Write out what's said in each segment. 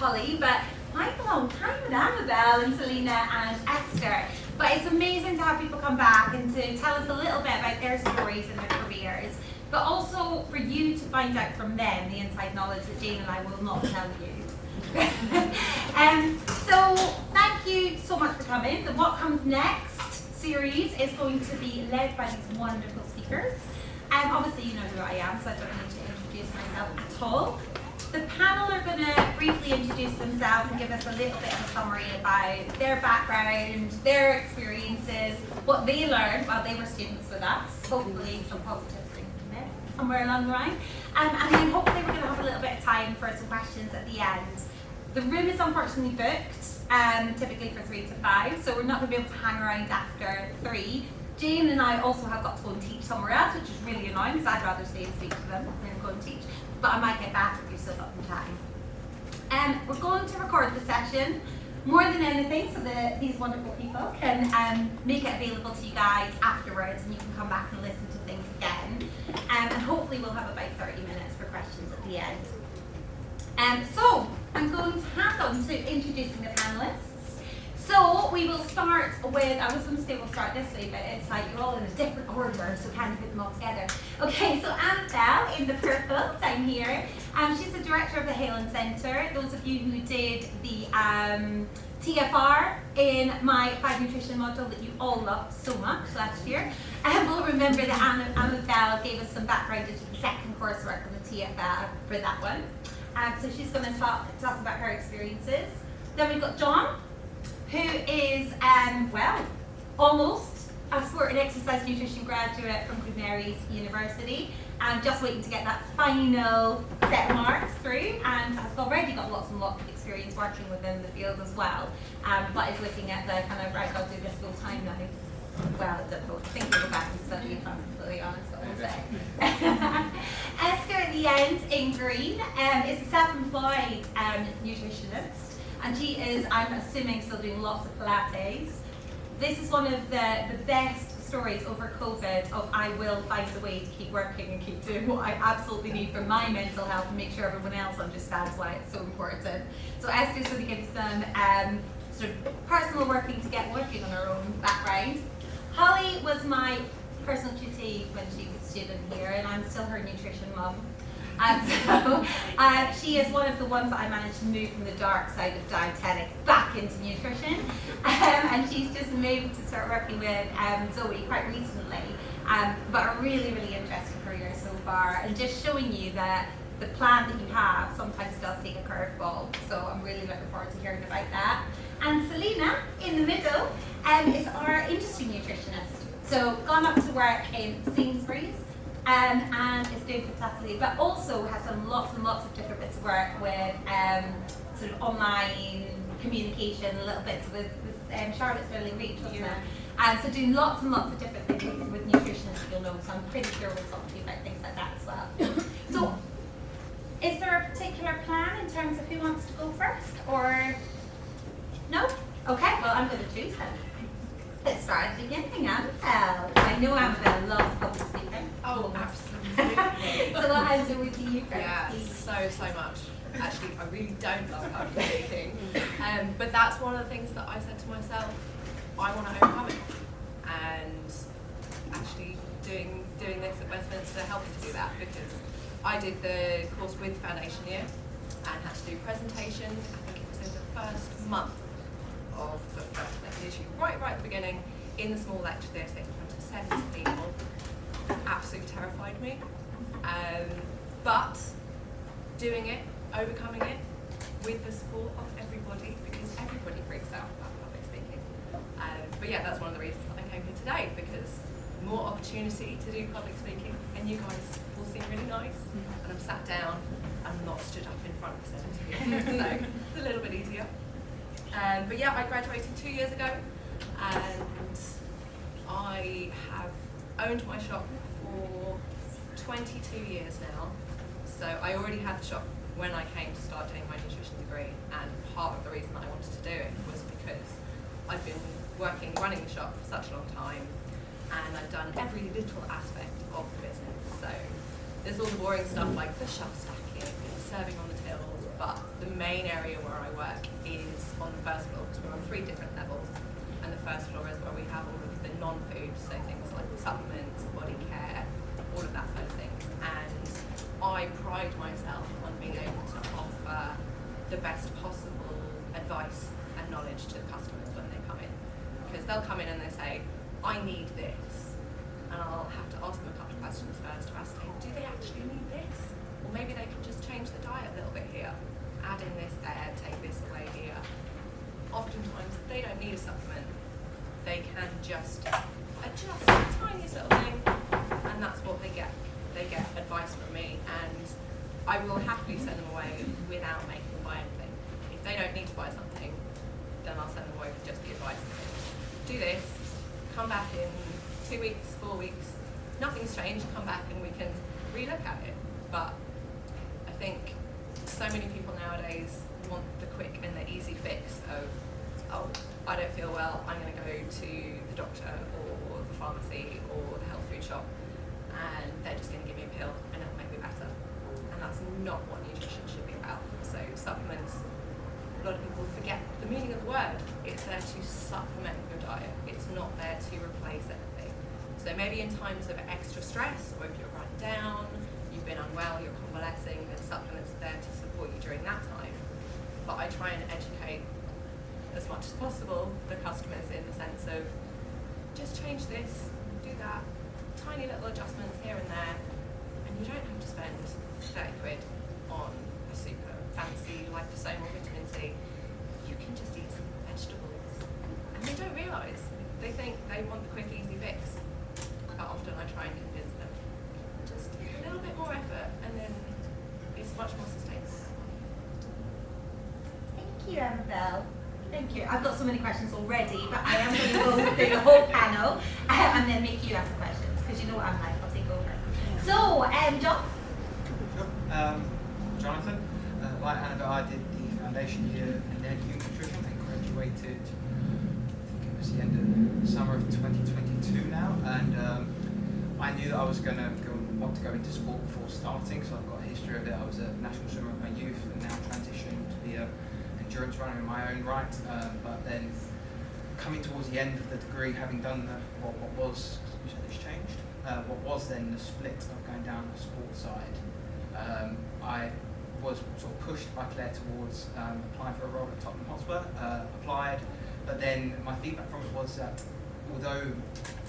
Holly, but quite a long time with Annabelle and Selena and Esther. But it's amazing to have people come back and to tell us a little bit about their stories and their careers, but also for you to find out from them the inside knowledge that Jane and I will not tell you. So thank you so much for coming. The What Comes Next series is going to be led by these wonderful speakers. Obviously you know who I am, so I don't need to introduce myself at all. The panel are going to briefly introduce themselves and give us a little bit of a summary about their background, their experiences, what they learned while they were students with us, hopefully some positive things from it somewhere along the line. And then hopefully we're going to have a little bit of time for some questions at the end. The room is unfortunately booked, typically for 3 to 5, so we're not going to be able to hang around after 3. Jane and I also have got to go and teach somewhere else, which is really annoying because I'd rather stay and speak to them than go and teach. But I might get back if you're still got some time. We're going to record the session more than anything so that these wonderful people can make it available to you guys afterwards and you can come back and listen to things again. And hopefully we'll have about 30 minutes for questions at the end. So I'm going to hand on to introducing the panelists. So we will start with, I was going to say we'll start this way, but it's like you're all in a different order, so kind of put them all together. Okay, so Annabelle in the purple down here, she's the director of the Halen Centre. Those of you who did the TFR in my 5 nutrition module that you all loved so much last year, will remember that Annabelle gave us some background into the second coursework on the TFR for that one. So she's going to talk to us about her experiences. Then we've got John, who is, well, almost a sport and exercise nutrition graduate from Queen Mary's University, and just waiting to get that final set of marks through, and has already got lots and lots of experience working within the field as well, but is looking at the kind of, right, I'll do this full time now. Well, I don't know, I think we'll go back and study if I'm completely honest, what we'll say. Esther at the end, in green, is a self-employed nutritionist. And she is, I'm assuming, still doing lots of Pilates. This is one of the best stories over COVID of I will find a way to keep working and keep doing what I absolutely need for my mental health and make sure everyone else understands why it's so important. So Esther's going to give some sort of personal working on her own background. Holly was my personal tutee when she was a student here, and I'm still her nutrition mum. So she is one of the ones that I managed to move from the dark side of dietetics back into nutrition, and she's just moved to start working with Zoe quite recently, but a really, really interesting career so far, and just showing you that the plan that you have sometimes does take a curveball, so I'm really looking forward to hearing about that. And Selena, in the middle, is our industry nutritionist, so gone up to work in Sainsbury's, and is doing fantastically, but also has done lots and lots of different bits of work with sort of online communication, a little bit with Charlotte Sterling Reach, wasn't it? And so doing lots and lots of different things with nutritionists, you'll know, so I'm pretty sure we'll talk to you about things like that as well. So, is there a particular plan in terms of who wants to go first, or no? Okay, well I'm going to choose then. Let's start at the beginning, Annabelle. I know Annabelle loves public speaking. Oh, absolutely. So I'll hand over to you first. Yeah, so much. Actually, I really don't love public speaking. But that's one of the things that I said to myself, I want to overcome it. And actually doing this at Westminster helped me to do that, because I did the course with Foundation Year and had to do presentations. I think it was in the first month of the first lecture issue, right at the beginning, in the small lecture theatre in front of 70 people. Absolutely terrified me. But doing it, overcoming it, with the support of everybody, because everybody freaks out about public speaking. But yeah, that's one of the reasons that I came here today, because more opportunity to do public speaking, and you guys all seem really nice, and I'm sat down, and not stood up in front of 70 people, so it's a little bit easier. But yeah, I graduated 2 years ago, and I have owned my shop for 22 years now. So I already had the shop when I came to start doing my nutrition degree, and part of the reason I wanted to do it was because I've been running the shop for such a long time, and I've done every little aspect of the business. So there's all the boring stuff like the shelf stacking and serving on the tills, but the main area where I work is on the first floor, because we're on 3 different levels. And the first floor is where we have all of the non-food, so things like supplements, body care, all of that side of things. And I pride myself on being able to offer the best possible advice and knowledge to the customers when they come in. Because they'll come in and they say, I need this. And I'll have to ask them a couple of questions first to ascertain, do they actually need this? Or maybe they can just change the diet a little bit here. Add in this there, take this away here. Oftentimes, they don't need a supplement. They can just adjust the tiniest little thing, and that's what they get. They get advice from me, and I will happily send them away without making them buy anything. If they don't need to buy something, then I'll send them away with just the advice and say, do this, come back in 2 weeks, 4 weeks, nothing's changed, come back and we can relook at it. But I think so many people nowadays want the quick and the easy fix of, oh, I don't feel well, I'm going to go to the doctor or the pharmacy or the health food shop, and they're just going to give me a pill and it'll make me better. And that's not what nutrition should be about. So supplements, a lot of people forget the meaning of the word. It's there to supplement your diet. It's not there to replace anything. So maybe in times of extra stress, or if you're run down, you've been unwell, you're convalescing, then supplements are there to support you during that time. But I try and educate as much as possible the customers in the sense of just change this, do that, tiny little adjustments here and there, and you don't have to spend 30 quid on a super fancy liposomal vitamin C. You can just eat some vegetables. And they don't realise. They think they want the quick, easy fix. But often I try and convince them, just a little bit more effort, and then it's much more sustainable. Thank you, Annabelle. Thank you. I've got so many questions already, but I am going to go through the whole panel and then make you ask the questions, because you know what I'm like, I'll take over. So, John? Sure. Jonathan, like Annabelle, I did the foundation year in Human Nutrition and graduated, I think it was the end of the summer of 2022 now, and I knew that I was going to want to go into sport before starting, so I've got a history of it. I was a national swimmer in my youth and now transitioned to be a endurance runner in my own right, but then coming towards the end of the degree, having done what was, you said it's changed, what was then the split of going down the sports side, I was sort of pushed by Claire towards applying for a role at Tottenham Hotspur, applied, but then my feedback from it was that although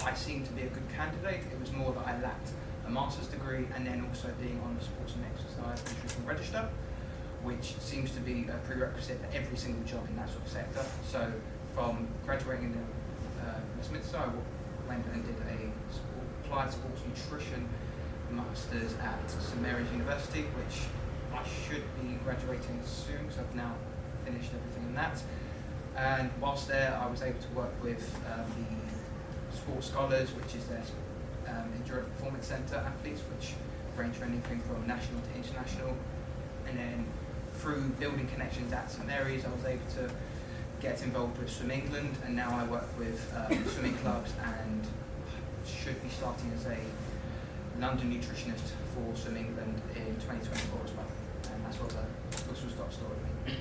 I seemed to be a good candidate, it was more that I lacked a master's degree and then also being on the sports and exercise nutrition register, which seems to be a prerequisite for every single job in that sort of sector. So from graduating in Westminster, I went and did applied sports nutrition masters at St Mary's University, which I should be graduating soon, because I've now finished everything in that. And whilst there, I was able to work with the Sports Scholars, which is their Endurance Performance Centre athletes, which range from anything from national to international. And then through building connections at St Mary's, I was able to get involved with Swim England, and now I work with swimming clubs and should be starting as a London nutritionist for Swim England in 2024 as well. And that's what the whistle-stop story of me.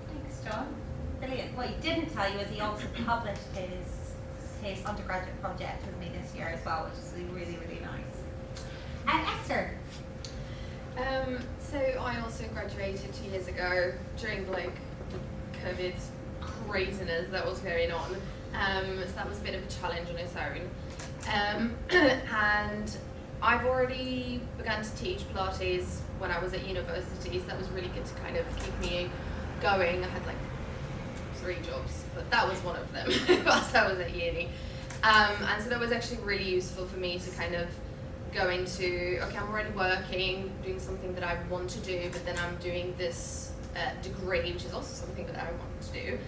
Thanks, John. Brilliant. What he didn't tell you is he also published his undergraduate project with me this year as well, which is really, really nice. And Esther? So I also graduated 2 years ago during like COVID craziness that was going on. So that was a bit of a challenge on its own. And I've already begun to teach Pilates when I was at university, so that was really good to kind of keep me going. I had like 3 jobs, but that was one of them whilst I was at uni. And so that was actually really useful for me to kind of go into, okay, I'm already working, doing something that I want to do, but then I'm doing this degree, which is also something that I want to do.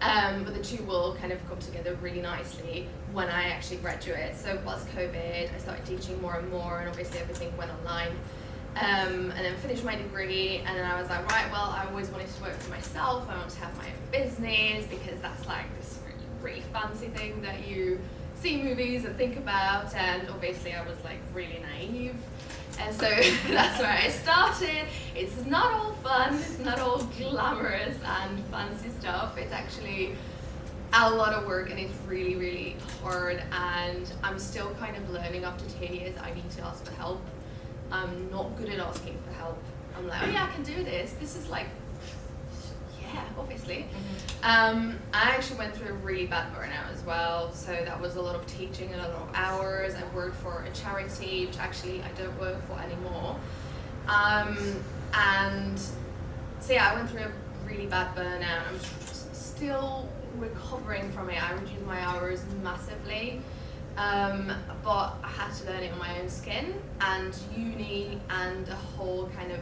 But the two will kind of come together really nicely when I actually graduate. So plus COVID, I started teaching more and more, and obviously everything went online. And then finished my degree, and then I was like, right, well, I always wanted to work for myself. I want to have my own business, because that's like this really fancy thing that you see movies and think about, and obviously I was like really naive, and so that's where I started. It's not all fun, it's not all glamorous and fancy stuff. It's actually a lot of work and it's really, really hard, and I'm still kind of learning after 10 years. I need to ask for help. I'm not good at asking for help. I'm like, oh yeah, I can do this. This is like, yeah, obviously. I actually went through a really bad burnout as well. So that was a lot of teaching and a lot of hours. I worked for a charity, which actually I don't work for anymore. And so yeah, I went through a really bad burnout. I'm still recovering from it. I reduced my hours massively. But I had to learn it on my own skin, and uni and the whole kind of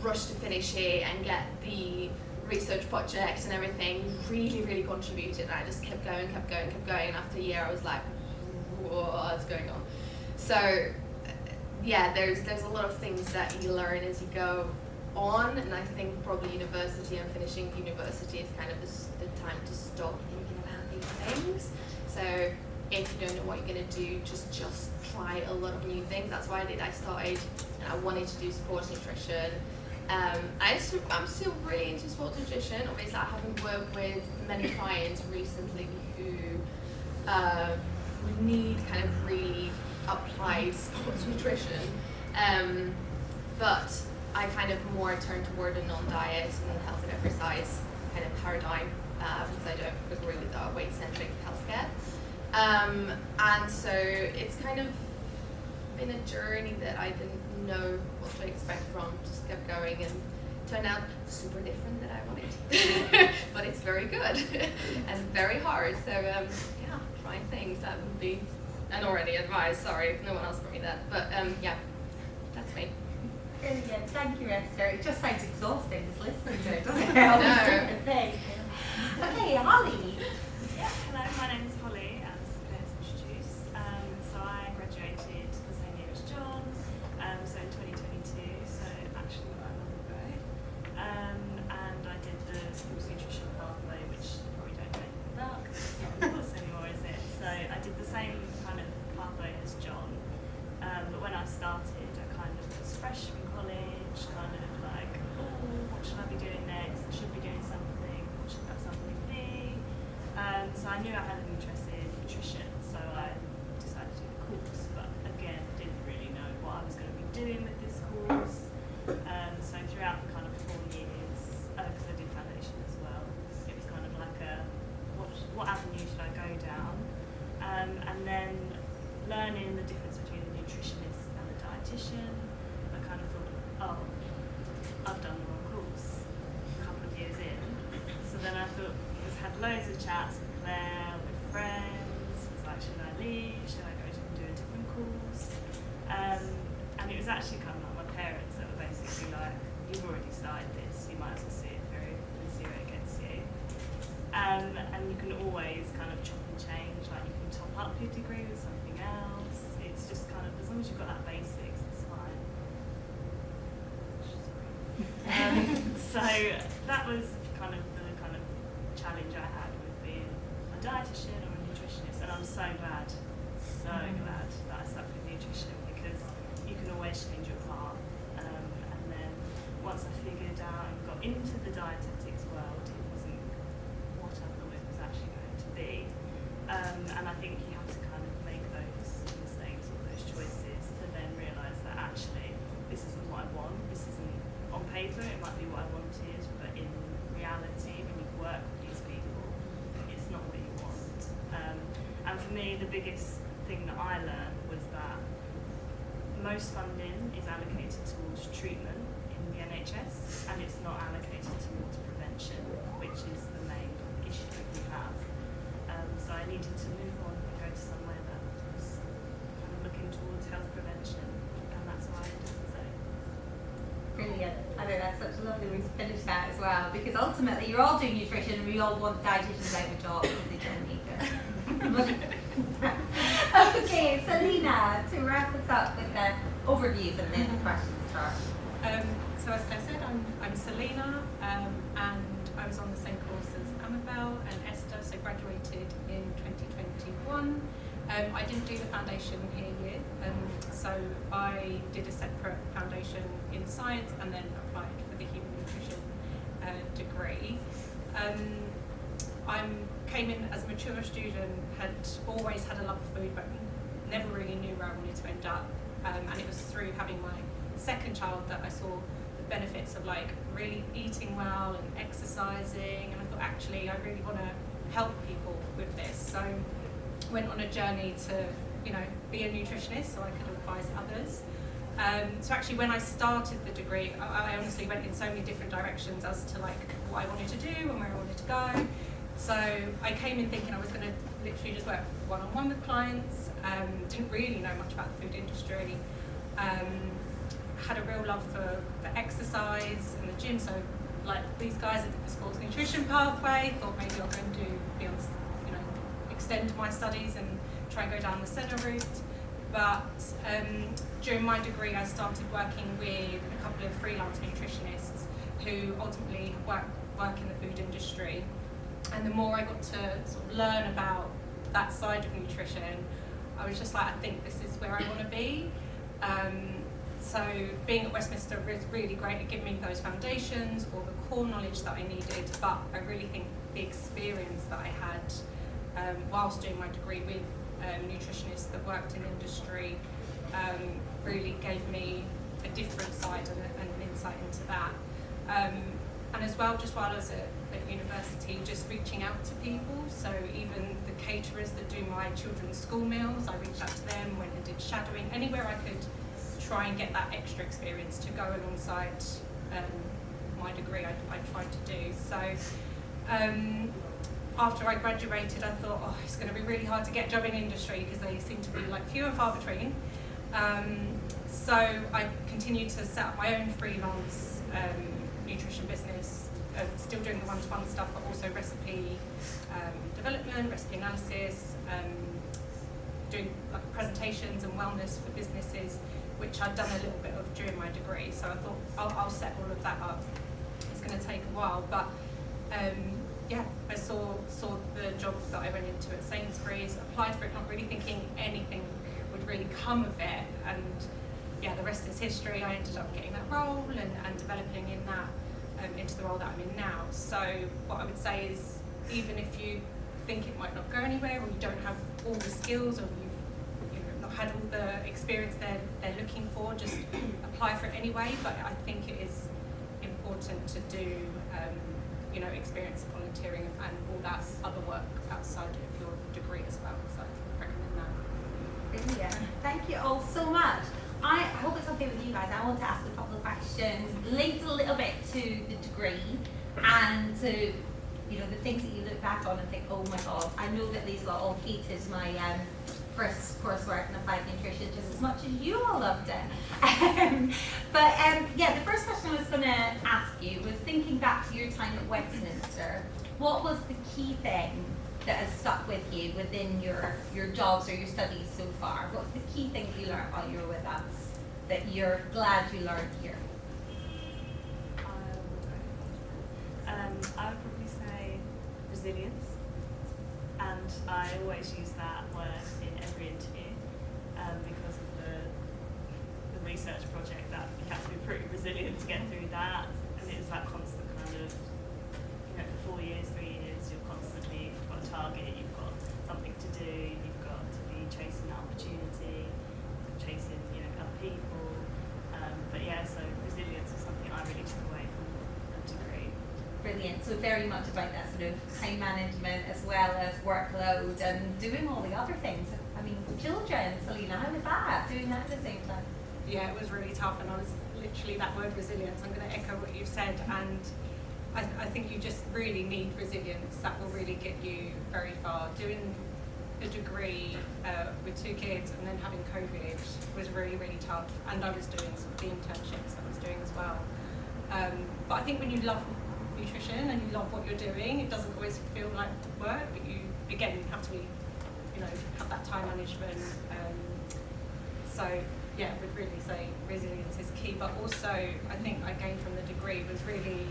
rush to finish it and get the research project and everything really, really contributed. And I just kept going. And after a year, I was like, what's going on? So yeah, there's a lot of things that you learn as you go on, and I think probably university and finishing university is kind of the time to stop thinking about these things. So if you don't know what you're going to do, just try a lot of new things. That's what I did. I started, and I wanted to do sports nutrition. I'm still really into sports nutrition. Obviously, I haven't worked with many clients recently who would need kind of really applied sports nutrition. But I kind of more turned toward a non-diet and health and exercise kind of paradigm because I don't agree with our weight-centric healthcare. And so it's kind of been a journey that I didn't know what to expect from, just kept going and turned out super different than I wanted. But it's very good and very hard. So yeah, trying things, that would be an already advice. Sorry, no one else brought me that. But yeah, that's me. Brilliant, thank you, Esther. It just sounds exhausting just listening to it, doesn't it? All these different things. Okay, Holly. Yeah, hello, my name is Holly, as Claire's introduced. So I graduated the same year as John, so in 2022, so actually not long ago. And I did the sports nutrition pathway, which you probably don't know anything about because it's not a course anymore, is it? So I did the same kind of pathway as John, but when I started, I kind of was fresh from college, kind of like, oh, what should I be doing next? I should be doing something. What should that something be? So I knew I had an interest in nutrition, so I decided to do the course, but again, didn't really know what I was going to be doing with this course. So throughout the kind of 4 years, because I did foundation as well, it was kind of like what avenue should I go down? And then learning the difference between the nutritionist and the dietitian, I kind of thought, oh, I've done the wrong course a couple of years in. So then I thought, had loads of chats with Claire, with friends. Was like, should I leave? Should I go to do a different course? And it was actually kind of like my parents that were basically like, you've already started this, you might as well see it through and see where it gets you. And you can always kind of chop and change, like you can top up your degree with something else. It's just kind of, as long as you've got that basics, it's fine. So that was kind of the challenge I had with being a dietitian or a nutritionist, and I'm so glad that I stuck with nutrition, because you can always change your path. And then once I figured out and got into the dietetics world, it wasn't what I thought it was actually going to be. And I think you have to kind of make those mistakes or those choices to then realise that actually this isn't what I want. This isn't on paper, it might be what I wanted, but in reality, when you work with these people, it's not what you want. And for me, the biggest thing that I learned was that most funding is allocated towards treatment in the NHS, and it's not allocated towards prevention, which is the main issue that we have. So I needed to move on and go to somewhere that was kind of looking towards health prevention, and that's why I did so. Brilliant. I think that's such a lovely way to finish that as well, because ultimately you're all doing nutrition and we all want dietitians out of a job because they don't need them. Okay, Selena, to wrap us up with the overviews and then the questions start. So as Claire said, I'm Selena, and I was on the same course as Amabel and Esther, so graduated in 2021. I didn't do the foundation year, so I did a separate foundation in science and then applied for the human nutrition degree. I came in as a mature student, had always had a love of food, but never really knew where I wanted to end up. And it was through having my second child that I saw the benefits of like really eating well and exercising, and I thought actually I really want to help people with this. So went on a journey to, you know, be a nutritionist so I could advise others. So actually when I started the degree, I honestly went in so many different directions as to like what I wanted to do and where I wanted to go. So I came in thinking I was going to literally just work one-on-one with clients, didn't really know much about the food industry, had a real love for exercise and the gym, so like these guys at the sports nutrition pathway, thought maybe I'm going to be on, you know, extend my studies and try and go down the SENA route. But during my degree I started working with a couple of freelance nutritionists who ultimately work in the food industry. And the more I got to sort of learn about that side of nutrition, I was just like, I think this is where I want to be. So being at Westminster was really great at giving me those foundations or the core knowledge that I needed, but I really think the experience that I had whilst doing my degree with nutritionists that worked in industry really gave me a different side and an insight into that. And as well, just while I was at university, just reaching out to people. So even the caterers that do my children's school meals, I reached out to them, went and did shadowing, anywhere I could try and get that extra experience to go alongside my degree I tried to do. So after I graduated, I thought, oh, it's going to be really hard to get a job in industry because they seem to be like few and far between. So I continued to set up my own freelance nutrition business, still doing the one-to-one stuff, but also recipe development, recipe analysis, doing like presentations and wellness for businesses, which I'd done a little bit of during my degree. So I thought I'll set all of that up. It's going to take a while, but yeah, I saw the job that I went into at Sainsbury's, applied for it, not really thinking anything would really come of it, and yeah, the rest is history. I ended up getting that role and developing in that into the role that I'm in now. So what I would say is, even if you think it might not go anywhere, or you don't have all the skills, or you've not had all the experience they're looking for, just apply for it anyway. But I think it is important to do experience volunteering and all that other work outside of your degree as well. So I recommend that. Brilliant. Thank you all so much. I hope it's okay with you guys. I want to ask a couple of questions linked a little bit to the degree and to the things that you look back on and think, oh my god, I know that these all featured my first coursework in applied nutrition just as much as you all loved it. But yeah, the first question I was going to ask you was, thinking back to your time at Westminster, what was the key thing that has stuck with you within your jobs or your studies so far? What's the key thing that you learned while you were with us that you're glad you learned here? I would probably say resilience, and I always use that word in every interview because of the research project that you have to be pretty resilient to get through that, and it was that constant kind of, for 4 years, 3 years, you're constantly, you've got a target, you've got something to do, you've got to be chasing that opportunity, chasing other people, but yeah, so resilience is something I really took away from the degree. Brilliant. So very much about that sort of time management as well as workload and doing all the other things. I mean, children, Selena, how was that? Doing that at the same time? Yeah, it was really tough, and I was literally that word resilience. I'm going to echo what you've said, and I think you just really need resilience. That will really get you very far. Doing a degree with 2 kids and then having COVID was really, really tough, and I was doing some of the internships I was doing as well. But I think when you love nutrition and you love what you're doing, it doesn't always feel like work, but you again have to be, have that time management. So yeah, I would really say resilience is key, but also I think I gained from the degree was really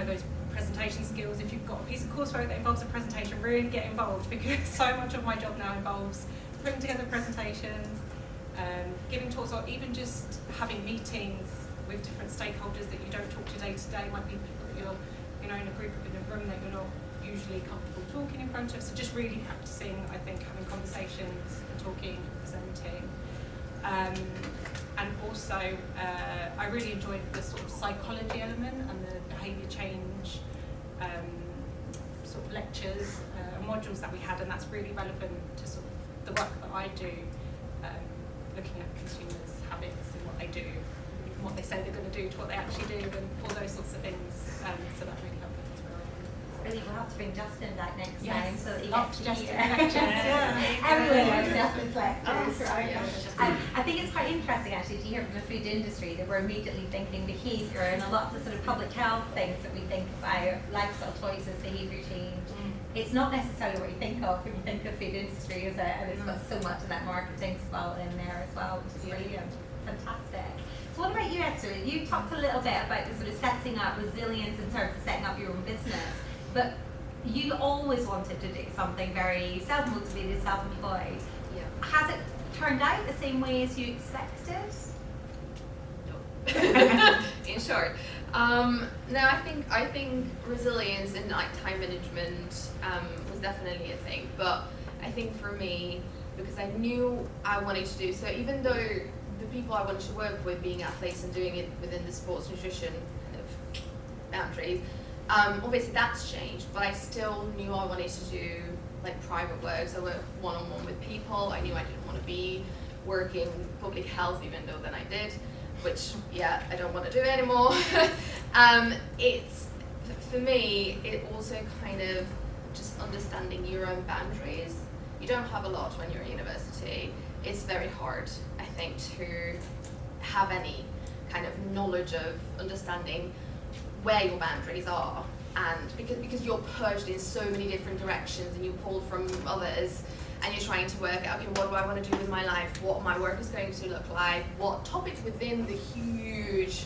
those presentation skills. If you've got a piece of coursework that involves a presentation, really get involved, because so much of my job now involves putting together presentations, giving talks, or even just having meetings with different stakeholders that you don't talk to day to day, might be people that you're, you know, in a group in a room that you're not usually comfortable talking in front of. So just really practicing, I think, having conversations and talking, presenting. And also, I really enjoyed the sort of psychology element and the behaviour change sort of lectures and modules that we had, and that's really relevant to sort of the work that I do, looking at consumers' habits and what they do, and what they say they're going to do to what they actually do, and all those sorts of things. So that really helped as well. Brilliant. We'll have to bring Justin back next Yes. time so that he Lots gets to of Justin hear. lectures. Yeah. Everyone loves Justin's lectures, right? Yeah. I think it's quite interesting actually to hear from the food industry that we're immediately thinking behaviour, and a lot of the sort of public health things that we think about, lifestyle choices, behaviour change. It's not necessarily what you think of when you think of food industry, is it? And it's got so much of that marketing spell in there as well, which is brilliant. Fantastic. So what about you, Esther? You talked a little bit about the sort of setting up resilience in terms of setting up your own business, but you always wanted to do something very self-motivated, self-employed. Yeah. Has it turned out the same way as you expected? No. In short, no, I think resilience and like time management was definitely a thing. But I think for me, because I knew I wanted to do so, even though the people I wanted to work with, being athletes and doing it within the sports nutrition kind of boundaries, obviously that's changed. But I still knew I wanted to do like private work, so work one-on-one with people. I knew I didn't want to be working public health, even though then I did, which I don't want to do anymore. It's for me, it also kind of just understanding your own boundaries. You don't have a lot when you're at university. It's very hard, I think, to have any kind of knowledge of understanding where your boundaries are, and because you're purged in so many different directions and you pull from others, and you're trying to work out, okay, what do I want to do with my life, what my work is going to look like, what topics within the huge,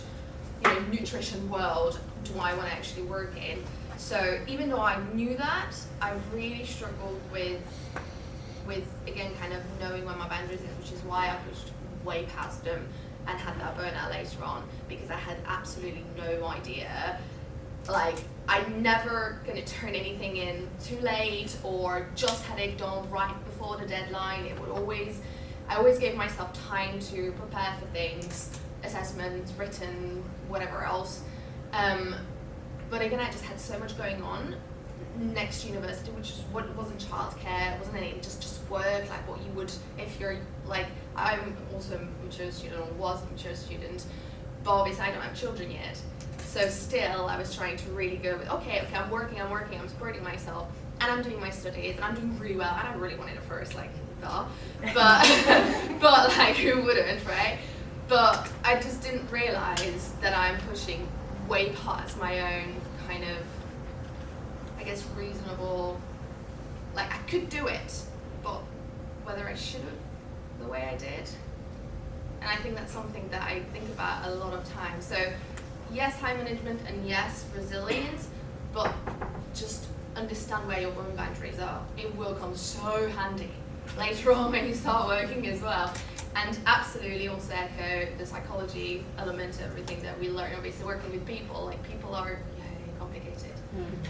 you know, nutrition world do I want to actually work in. So even though I knew that, I really struggled with again kind of knowing where my boundaries is, which is why I pushed way past them and had that burnout later on, because I had absolutely no idea. Like, I'm never going to turn anything in too late or just had it done right before the deadline. I always gave myself time to prepare for things, assessments, written, whatever else. But again, I just had so much going on next to university, which is what wasn't childcare, it wasn't anything, just work, like what you would if you're like, I'm also a mature student, or was a mature student, but obviously I don't have children yet. So still, I was trying to really go with, okay, I'm working, I'm supporting myself, and I'm doing my studies, and I'm doing really well, and I really wanted it first, like, duh. But like, who wouldn't, right? But I just didn't realize that I'm pushing way past my own kind of, I guess, reasonable, like, I could do it, but whether I should have the way I did. And I think that's something that I think about a lot of times. So yes, time management, and yes, resilience, but just understand where your own boundaries are. It will come so handy later on when you start working as well. And absolutely also echo the psychology element of everything that we learn. Obviously working with people, like, people are complicated.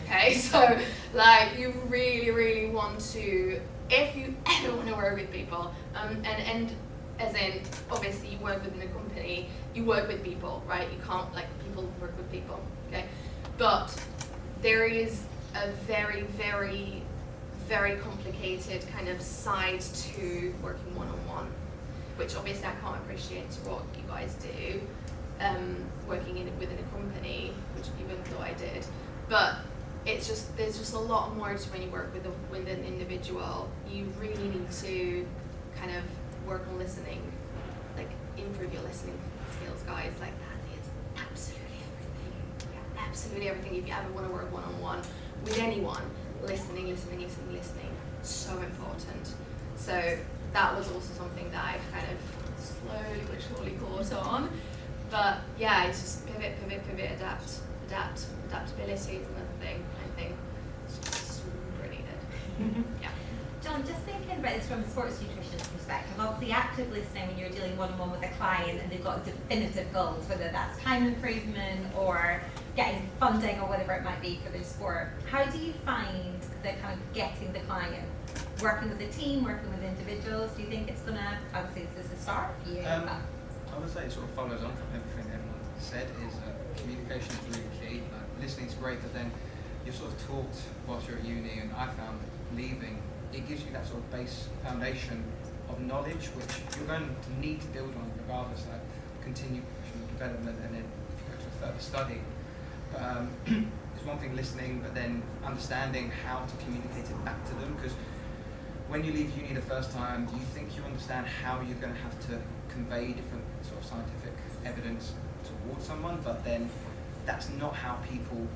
Okay, so like, you really, really want to, if you ever want to work with people, and as in, obviously you work within a company, you work with people, right? You can't, like, people work with people, okay? But there is a very, very, very complicated kind of side to working one-on-one, which obviously I can't appreciate what you guys do, working within a company, which even though I did. But it's just, there's just a lot more to when you work with an individual. You really need to kind of work on listening, like, improve your listening skills, guys. Like, that is absolutely everything. Yeah, absolutely everything. If you ever want to work one-on-one with anyone, listening, so important. So that was also something that I've kind of slowly but surely caught on. But yeah, it's just pivot, adaptability is another thing, I think. It's just really good. Yeah. John, just thinking about this from a sports nutrition perspective. Obviously, active listening when you're dealing one-on-one with a client and they've got definitive goals, whether that's time improvement or getting funding or whatever it might be for their sport. How do you find the kind of getting the client? Working with a team, working with individuals, do you think it's going to, obviously this is the start for you? I would say it sort of follows on from everything everyone said, is communication is really key. Listening's great, but then you're sort of taught whilst you're at uni, and I found leaving, it gives you that sort of base foundation of knowledge which you're going to need to build on regardless, like continue professional development and then if you go to a further study. But it's one thing listening, but then understanding how to communicate it back to them, because when you leave uni the first time, you think you understand how you're going to have to convey different sort of scientific evidence towards someone, but then that's not how people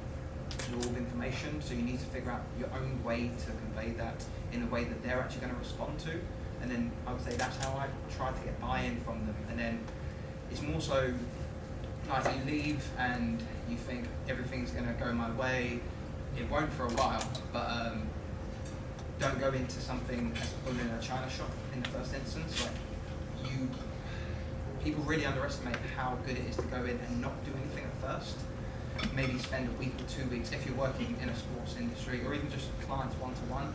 absorb information, so you need to figure out your own way to convey that in a way that they're actually going to respond to. And then I would say that's how I try to get buy-in from them. And then it's more so like you leave and you think everything's going to go my way. It won't for a while, but don't go into something as bull in a china shop in the first instance. Like people really underestimate how good it is to go in and not do anything at first. Maybe spend a week or 2 weeks if you're working in a sports industry or even just clients one-to-one.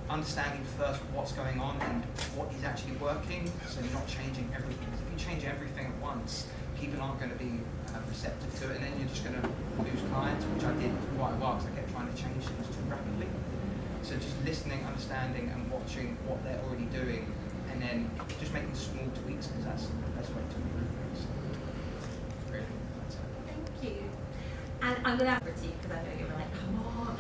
Understanding first what's going on and what is actually working, so you're not changing everything. Because if you change everything at once, people aren't going to be receptive to it, and then you're just going to lose clients, which I did for quite a while because I kept trying to change things too rapidly. So just listening, understanding, and watching what they're already doing, and then just making small tweaks, because that's the best way to improve things. Really, that's it. Thank you. And I'm going to ask to you because I know you were like, come on.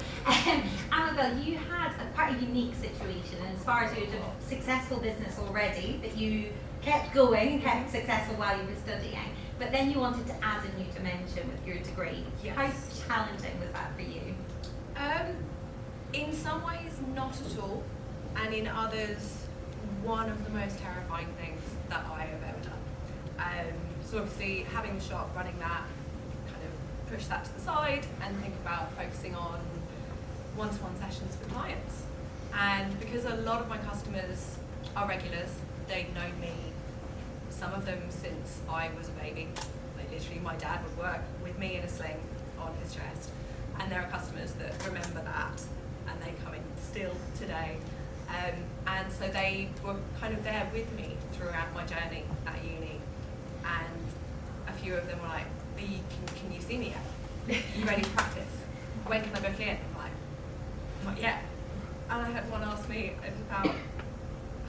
Annabelle, you had quite a unique situation, and as far as you had a successful business already that you kept going, kept successful while you were studying, but then you wanted to add a new dimension with your degree. Yes. How challenging was that for you? In some ways, not at all, and in others, one of the most terrifying things that I have ever done. So obviously, having the shop, running that, kind of push that to the side and think about focusing on one-to-one sessions with clients. And because a lot of my customers are regulars, they've known me, some of them since I was a baby. Like literally, my dad would work with me in a sling on his chest. And there are customers that remember that, and they come in still today. And so they were kind of there with me throughout my journey at uni. And a few of them were like, can you see me yet? Are you ready to practice? When can I book in? I'm like, not yet. And I had one ask me, it was about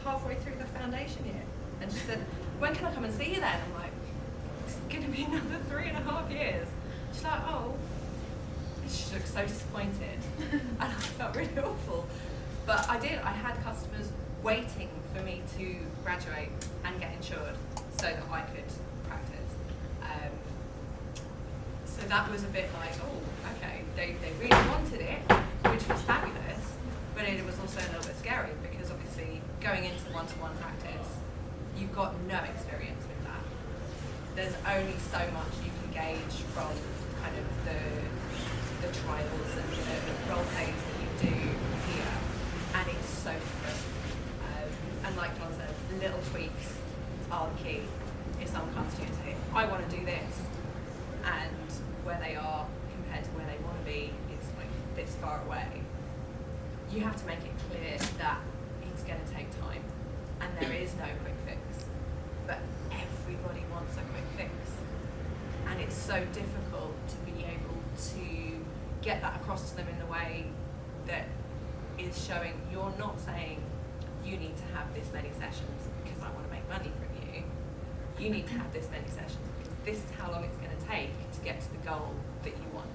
halfway through the foundation year. And she said, when can I come and see you then? I'm like, it's going to be another 3.5 years. She's like, oh. She looked so disappointed. And I felt really awful. But I did. I had customers waiting for me to graduate and get insured so that I could practice. So that was a bit like, oh, okay, they really wanted it, which was fabulous, but it was also a little bit scary because obviously going into one-to-one practice, you've got no experience with that. There's only so much you can gauge from kind of the trials and the role plays that you do here, and it's so different. And like John said, little tweaks are the key. If someone comes to you and says, I want to do this, and where they are compared to where they want to be is like this far away, you have to make it clear that it's going to take time, and there is no quick fix. But everybody wants a quick fix, and it's so difficult to be able to get that across to them in a way that is showing you're not saying you need to have this many sessions because I want to make money from you. You need to have this many sessions because this is how long it's going to take to get to the goal that you want.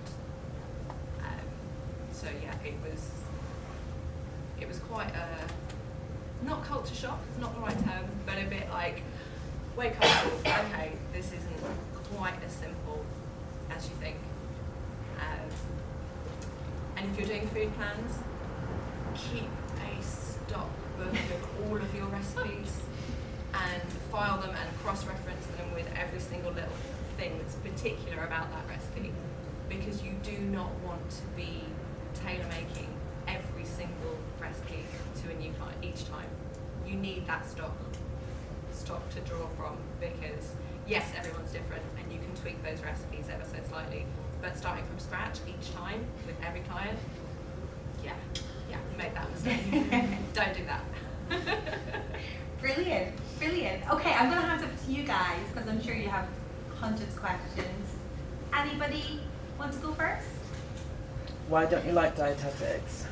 So yeah, it was quite a, not culture shock, it's not the right term, but a bit like, wake up, okay, this isn't quite as simple as you think. And if you're doing food plans, keep a stock book of all of your recipes and file them and cross-reference them with every single little thing that's particular about that recipe, because you do not want to be tailor-making every single recipe to a new client each time. You need that stock to draw from, because yes, everyone's different and you can tweak those recipes ever so slightly, but starting from scratch each time with every client, yeah, make that mistake. Don't do that. Brilliant. Okay, I'm going to hand it to you guys because I'm sure you have hundreds of questions. Anybody want to go first? Why don't you like dietetics?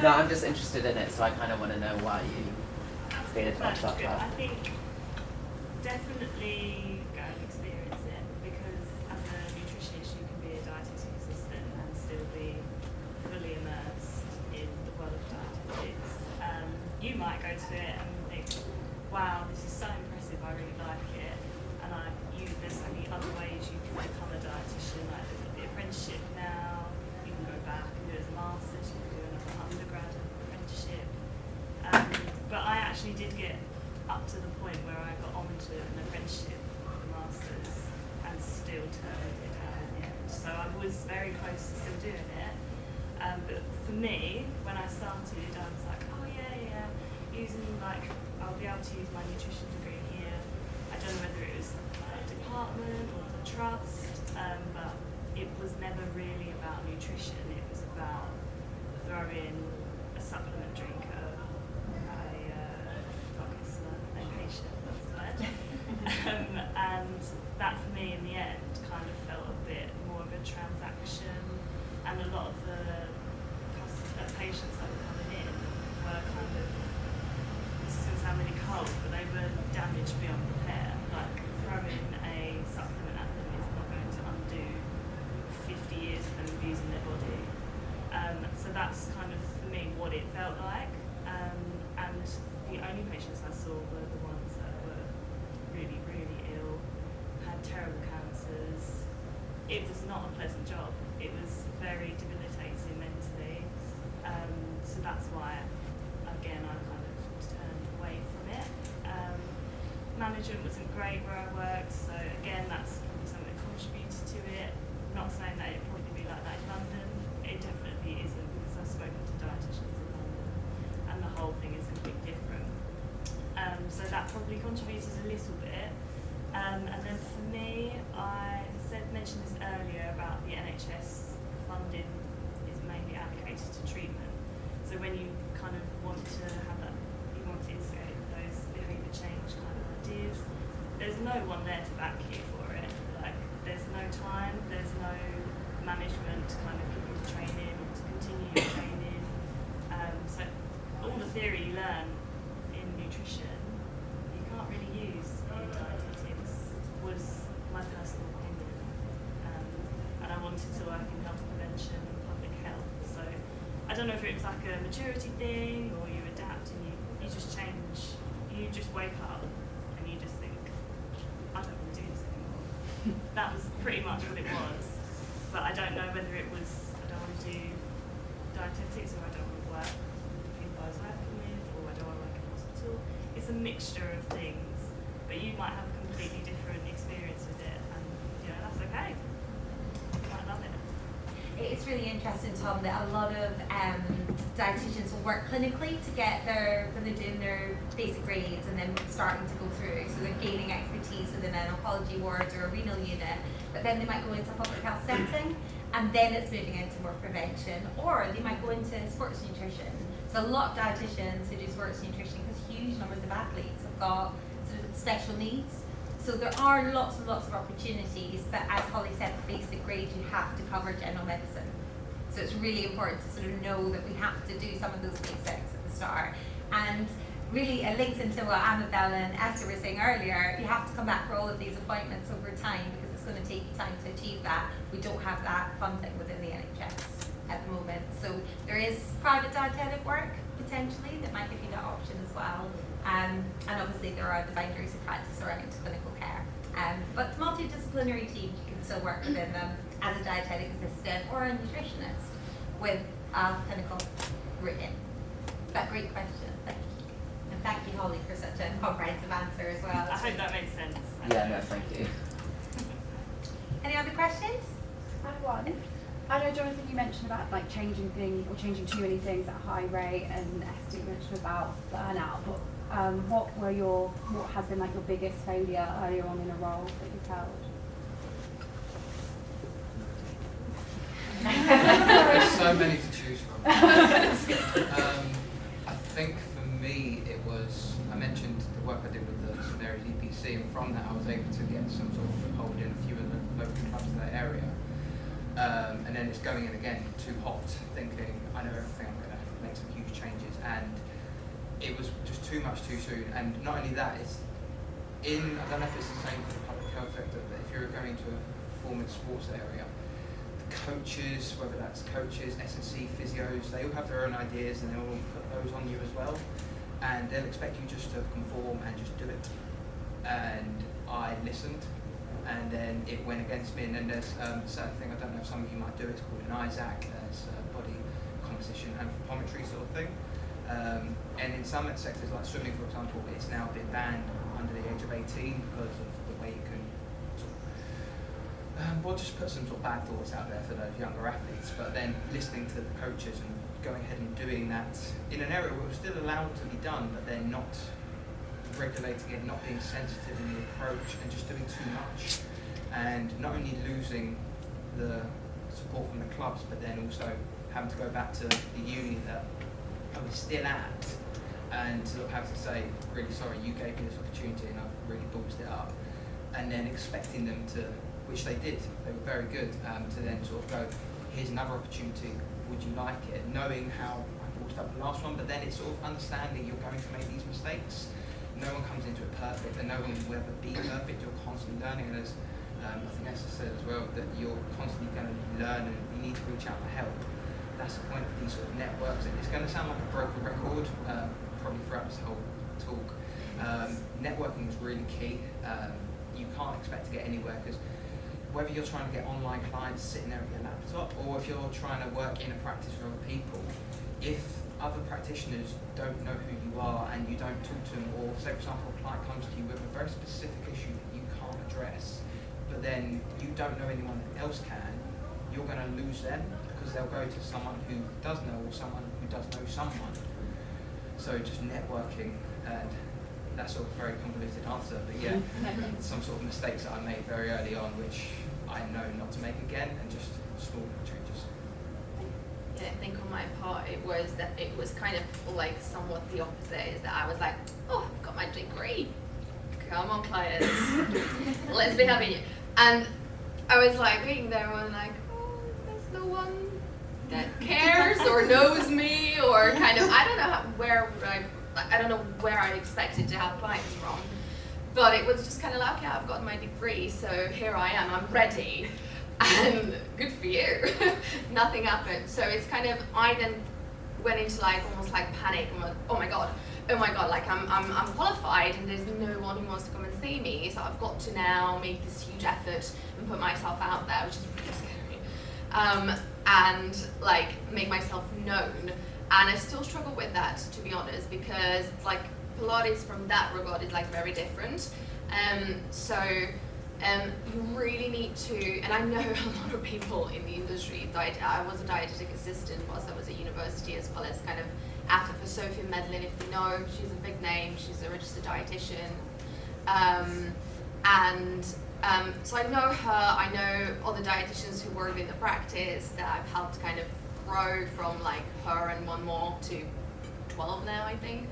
No, I'm just interested in it, so I kind of want to know why you did That's that. good. I think definitely go and experience it, because as a nutritionist you can be a dietetic assistant and still be fully immersed in the world of dietetics. You might go to it and think, wow, this is so impressive, I really like it, and there's so many other ways you can become a dietitian, like they've got the apprenticeship now, you can go back and do it as a master's, you can do another undergrad apprenticeship. But I actually did get up to the point where I got onto an apprenticeship with a master's and still turned it down in the end. So I was very close to still doing it. But for me, when I started, I was like, oh yeah, I'll be able to use my nutrition degree here. I don't know whether it was the department or the trust, but it was never really about nutrition. It was about throwing a supplement drink at patient, that's the word. And that for me in the end kind of felt a bit more of a transaction, and a lot of the patients that were coming in were kind of, this is going to sound really cold, but they were damaged beyond repair. Like throwing a supplement at them is not going to undo 50 years of them abusing their body. So that's kind of for me what it felt like. And the only patients I saw were the ones that were really, really ill, had terrible cancers. It was not a pleasant job. It was very debilitating mentally. So that's why, again, I kind of turned away from it. Management wasn't great where I worked, so again, that's probably something that contributed to it. Not saying that it'd probably be like that in London. It definitely isn't, because I've spoken to dietitians in London, and the whole thing is completely different. So that probably contributed a little bit. And then for me, I mentioned this earlier about the NHS funding is mainly allocated to treatment. So when you kind of want to have that, you want to instigate those behaviour change kind of ideas, there's no one there to back you for it. Like, there's no time, there's no management to kind of give you the training or to continue your training. So all the theory you learn in nutrition, you can't really use in dietetics, was my personal opinion. And I wanted to work in health prevention and public health. So I don't know if it was like a maturity thing or you adapt and you just change. You just wake up and you just think, I don't want to do this anymore. That was pretty much what it was. But I don't know whether it was, I don't want to do dietetics, or I don't want to work with people I was working with, or I don't want to work in a hospital. It's a mixture of things, but you might have a completely different experience with it, and that's okay. You might love it. It's really interesting, Tom, that a lot of dietitians will work clinically to get when they're doing their basic grades and then starting to go through, so they're gaining expertise within an oncology ward or a renal unit, but then they might go into a public health setting and then it's moving into more prevention, or they might go into sports nutrition. So a lot of dietitians who do sports nutrition, because huge numbers of athletes have got sort of special needs. So there are lots and lots of opportunities, but as Holly said, the basic grade, you have to cover general medicine. So it's really important to sort of know that we have to do some of those basics at the start. And really, it links into what Annabelle and Esther were saying earlier. You have to come back for all of these appointments over time, because it's going to take you time to achieve that. We don't have that funding within the NHS at the moment. So there is private dietetic work, potentially, that might give you that option as well. And obviously there are the boundaries of practice around clinical care. But multidisciplinary teams, you can still work within them as a dietetic assistant or a nutritionist with a clinical route in. But great question, thank you. And thank you, Holly, for such a comprehensive answer as well. I hope that made sense. Yeah, no, thank you. Any other questions? I have one. I know, Jonathan, you mentioned about like changing things or changing too many things at a high rate, and Esther, you mentioned about burnout. But what has been like your biggest failure earlier on in a role that you've held? There's so many to choose from. I think for me it was, I mentioned the work I did with the St Mary's EPC, and from that I was able to get some sort of foothold in a few of the local clubs in that area. And then it's going in again too hot, thinking I know everything, I'm going to make some huge changes, and it was just too much too soon. And not only that, it's in, I don't know if it's the same for the public health sector, but if you're going to a performance sports area, coaches, whether that's coaches, S&C, physios, they all have their own ideas and they all put those on you as well, and they'll expect you just to conform and just do it. And I listened, and then it went against me. And then there's a certain thing, I don't know if some of you might do, it's called an ISAC, it's body composition anthropometry sort of thing. And in some sectors like swimming, for example, it's now been banned under the age of 18 because of the way you can we'll just put some sort of bad thoughts out there for those younger athletes, but then listening to the coaches and going ahead and doing that in an area where it was still allowed to be done, but then not regulating it, not being sensitive in the approach, and just doing too much, and not only losing the support from the clubs, but then also having to go back to the uni that I was still at, and sort of have to say, really sorry, you gave me this opportunity and I've really ballsed it up, and then expecting them to, which they did, they were very good, to then sort of go, here's another opportunity, would you like it? Knowing how I brought up the last one, but then it's sort of understanding you're going to make these mistakes. No one comes into it perfect, and no one will ever be perfect. You're constantly learning, and as I think Esther said as well, that you're constantly going to learn and you need to reach out for help. That's the point of these sort of networks. It's going to sound like a broken record, probably throughout this whole talk. Networking is really key. You can't expect to get anywhere, because whether you're trying to get online clients sitting there at your laptop, or if you're trying to work in a practice with other people, if other practitioners don't know who you are and you don't talk to them, or say for example a client comes to you with a very specific issue that you can't address, but then you don't know anyone else can, you're going to lose them, because they'll go to someone who does know, or someone who does know someone. So just networking, and that's sort of a very convoluted answer, but yeah, some sort of mistakes that I made very early on, which I know not to make again, and just small changes. Yeah, I think on my part it was kind of like somewhat the opposite, is that I was like, oh, I've got my degree. Come on, clients. Let's be having you. And I was like being there and like, oh, there's no one that cares or knows me, or kind of, I don't know I don't know where I expected to have clients from. But it was just kind of like, okay, I've got my degree, so here I am, I'm ready. And good for you. Nothing happened. So it's kind of, I then went into like almost like panic. I'm like, oh my god, like I'm qualified and there's no one who wants to come and see me. So I've got to now make this huge effort and put myself out there, which is really scary. And like make myself known. And I still struggle with that, to be honest, because like Pilates from that regard is like very different. You really need to, and I know a lot of people in the industry, I was a dietetic assistant whilst I was at university, as well as kind of after for Sophie Medlin, if you know, she's a big name, she's a registered dietitian. So I know her, I know other dietitians who work in the practice that I've helped kind of grow from like her and one more to 12 now, I think.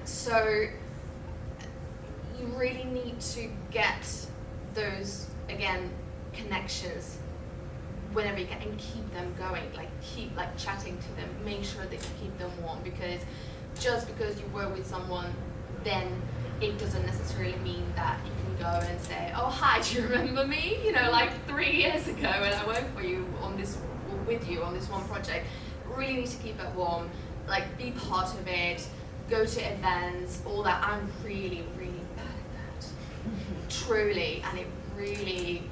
So you really need to get those, again, connections whenever you can, and keep them going, like keep like chatting to them, make sure that you keep them warm, because just because you work with someone, then it doesn't necessarily mean that you can go and say, oh hi, do you remember me? You know, like 3 years ago when I worked for you on this, with you on this one project. Really need to keep it warm, like be part of it, go to events, all that. I'm really, really bad at that, truly, and it really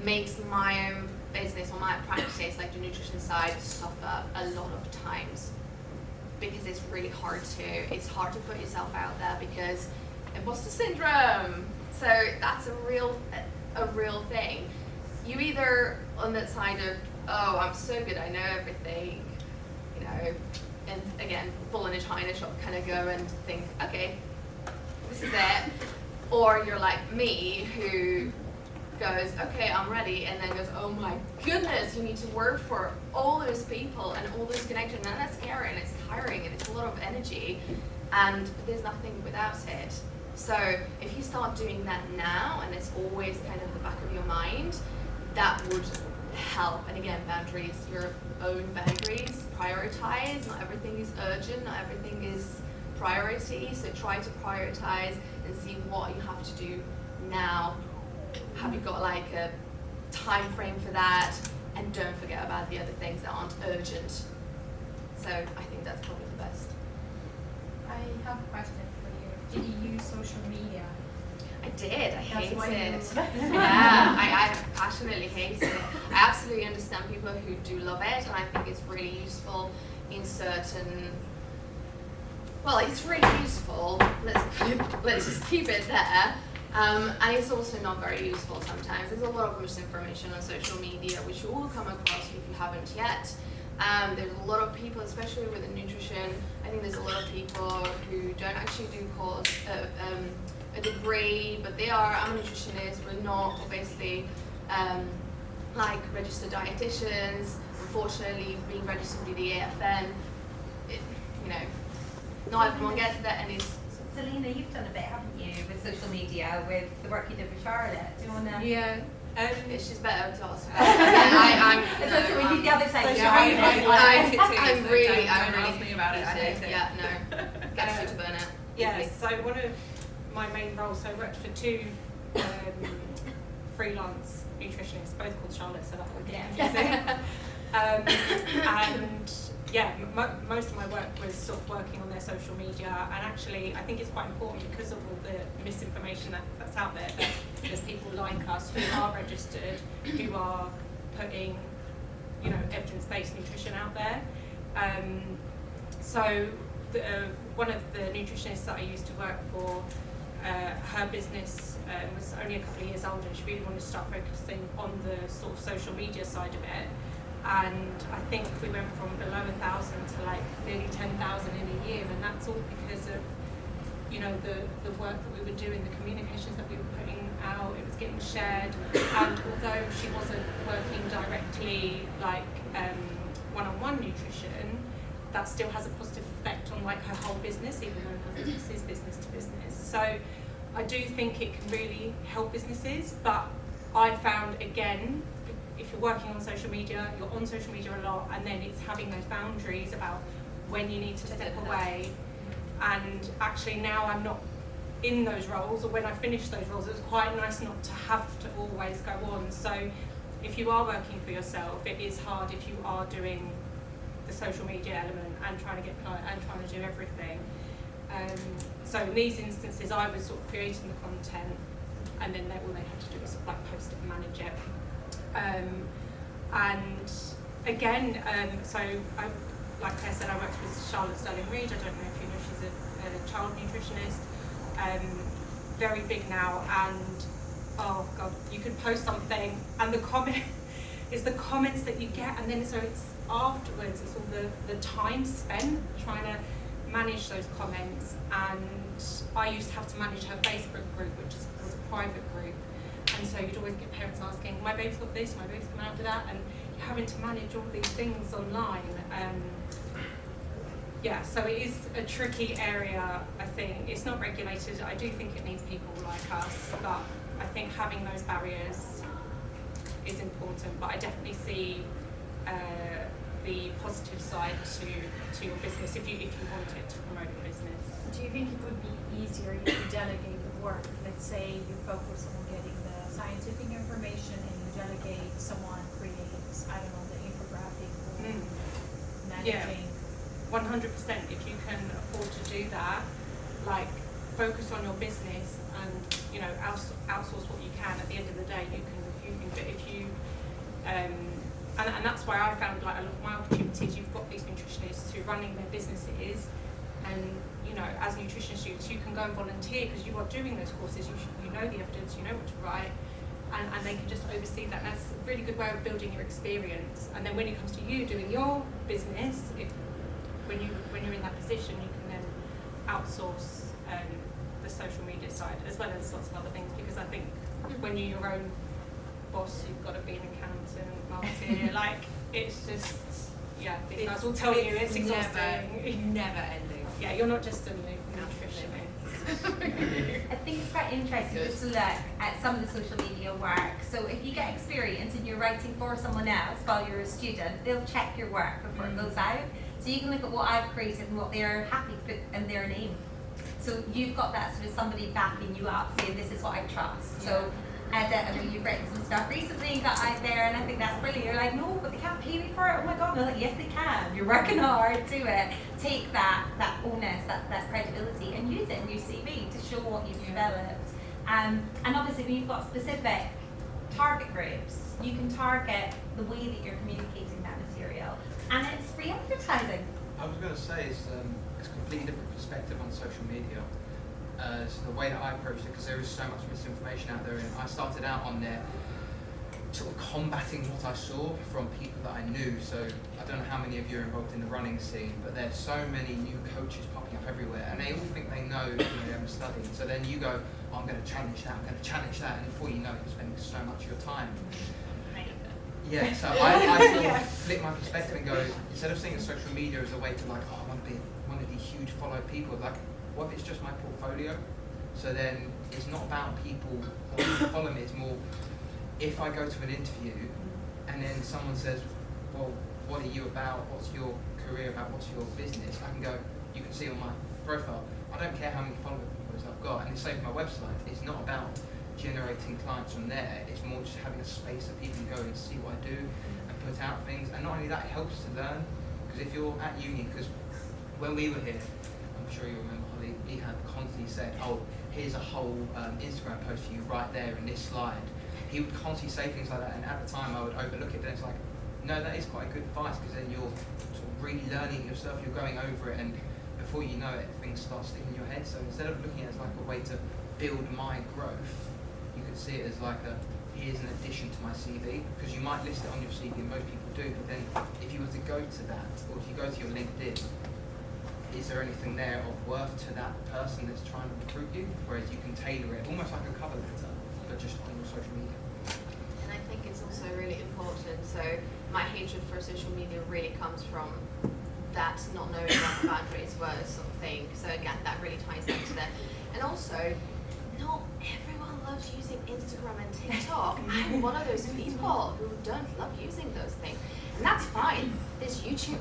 makes my own business or my practice, like the nutrition side, suffer a lot of times, because it's really hard to put yourself out there, because imposter syndrome. So that's a real thing. you either on that side of, oh, I'm so good, I know everything, you know, and again, bull in a china shop kind of go and think, okay, this is it. Or you're like me, who goes, okay, I'm ready, and then goes, oh my goodness, you need to work for all those people and all those connections, and that's scary, and it's tiring, and it's a lot of energy, and there's nothing without it. So if you start doing that now, and it's always kind of the back of your mind, that would help. And again, boundaries, your own boundaries, prioritize. Not everything is urgent, not everything is priority, so try to prioritize and see what you have to do now. Have you got like a time frame for that? And don't forget about the other things that aren't urgent. So I think that's probably the best. I have a question for you. Did you use social media? I did. I hate why it. you- Yeah, I passionately hate it. I absolutely understand people who do love it, and I think it's really useful in certain. Well, it's really useful. Let's just keep it there. And it's also not very useful sometimes. There's a lot of misinformation on social media, which you will come across if you haven't yet. There's a lot of people, especially with nutrition, I think there's a lot of people who don't actually do a degree, but they are, I'm a nutritionist, we're not obviously like registered dietitians. Unfortunately, being registered with the AFN, you know, not everyone gets that, and it's. Selena, you've done a bit, haven't you, with social media, with the work you did with Charlotte? Do you want to? Yeah. It's just better to ask about. Yeah, So we need the other side. So I hate it too. I'm so really don't ask me about it. I hate it. Yeah, no. Gets you to burn it. Yeah, easily. so one of my main roles, so I worked for two freelance nutritionists, both called Charlotte, so that would get confusing. And yeah, most of my work was sort of working on their social media, and actually I think it's quite important because of all the misinformation that's out there, that there's people like us who are registered, who are putting, you know, evidence-based nutrition out there. So one of the nutritionists that I used to work for, her business was only a couple of years old, and she really wanted to start focusing on the sort of social media side of it. And I think we went from below 1,000 to like nearly 10,000 in a year, and that's all because of, you know, the work that we were doing, the communications that we were putting out. It was getting shared, and although she wasn't working directly like one-on-one nutrition, that still has a positive effect on like her whole business, even though her business is business to business. So I do think it can really help businesses, but I found, again, if you're working on social media, you're on social media a lot, and then it's having those boundaries about when you need to step away. And actually now I'm not in those roles, or when I finish those roles, it's quite nice not to have to always go on. So if you are working for yourself, it is hard if you are doing the social media element and trying to get clients and trying to do everything. So in these instances, I was sort of creating the content, and then all they had to do was sort of like post it and manage it. And again, so like I said, I worked with Charlotte Sterling-Reed. I don't know if you know, she's a child nutritionist, very big now, and oh god, you could post something and the comment is the comments that you get, and then so it's afterwards, it's all the time spent trying to manage those comments. And I used to have to manage her Facebook group, which was a private group. And so you'd always get parents asking, my baby's got this, my baby's coming out with that, and you're having to manage all these things online. Yeah, so it is a tricky area, I think. It's not regulated. I do think it needs people like us, but I think having those barriers is important. But I definitely see the positive side to your business if you wanted to promote your business. Do you think it would be easier if you delegate the work? Let's say you focus on getting the scientific information and you delegate someone creates, I don't know, the infographic or managing. 100%. If you can afford to do that, like focus on your business and, you know, outsource what you can. At the end of the day, you can review things. But if you and that's why I found like a lot of my opportunities. You've got these nutritionists who are running their businesses, and you know, as nutrition students, you can go and volunteer because you are doing those courses. You know the evidence, you know what to write, and they can just oversee that. That's a really good way of building your experience. And then when it comes to you doing your business, when you're in that position, you can then outsource the social media side as well as lots of other things, because I think when you're your own boss, you've got to be an accountant, marketeer, like it's just, yeah, these guys will tell you it's exhausting. Never ending. Yeah, you're not just a nutritionist. I think it's quite interesting just to look at some of the social media work. So if you get experience and you're writing for someone else while you're a student, they'll check your work before it goes out. So you can look at what I've created and what they're happy to put in their name. So you've got that sort of somebody backing you up, saying this is what I trust. So edit, I mean, you've written some stuff recently, got out there, and I think that's brilliant. You're like, no, but they can't pay me for it. Oh my God. And they're like, yes, they can. You're working hard, do it. Take that onus, that credibility, and use it in your CV to show what you've developed. And obviously, when you've got specific target groups, you can target the way that you're communicating that material, and it's free advertising. I was going to say it's a completely different perspective on social media. So the way that I approached it, because there is so much misinformation out there, and I started out on there sort of combating what I saw from people that I knew. So I don't know how many of you are involved in the running scene, but there's so many new coaches popping up everywhere, and they all think they know, they haven't studied. So then you go, oh, I'm going to challenge that, I'm going to challenge that, and before you know it, you're spending so much of your time. Yeah, so I sort of flip my perspective and go, instead of seeing social media as a way to like, oh, I want to be one of these huge followed people, like, what if it's just my portfolio? So then it's not about people follow me, it's more, if I go to an interview and then someone says, well, what are you about, what's your career about, what's your business, I can go, you can see on my profile, I don't care how many followers I've got, and the same for my website, it's not about generating clients from there, it's more just having a space that people can go and see what I do and put out things. And not only that, it helps to learn, because if you're at uni, because when we were here, I'm sure you remember Holly, he had constantly said, oh, here's a whole Instagram post for you right there in this slide. He would constantly say things like that, and at the time I would overlook it, but it's like, no, that is quite good advice, because then you're sort of really learning it yourself, you're going over it, and before you know it, things start sticking in your head. So instead of looking at it as like a way to build my growth, you could see it as like here's an addition to my CV, because you might list it on your CV, and most people do, but then if you were to go to that, or if you go to your LinkedIn, is there anything there of worth to that person that's trying to recruit you? Whereas you can tailor it, almost like a cover letter, but just on your social media. And I think it's also really important, so my hatred for social media really comes from that not knowing what boundaries were sort of thing. So again, that really ties into that. And also, not everyone loves using Instagram and TikTok. I'm one of those people who don't love using those things. And that's fine. There's YouTube.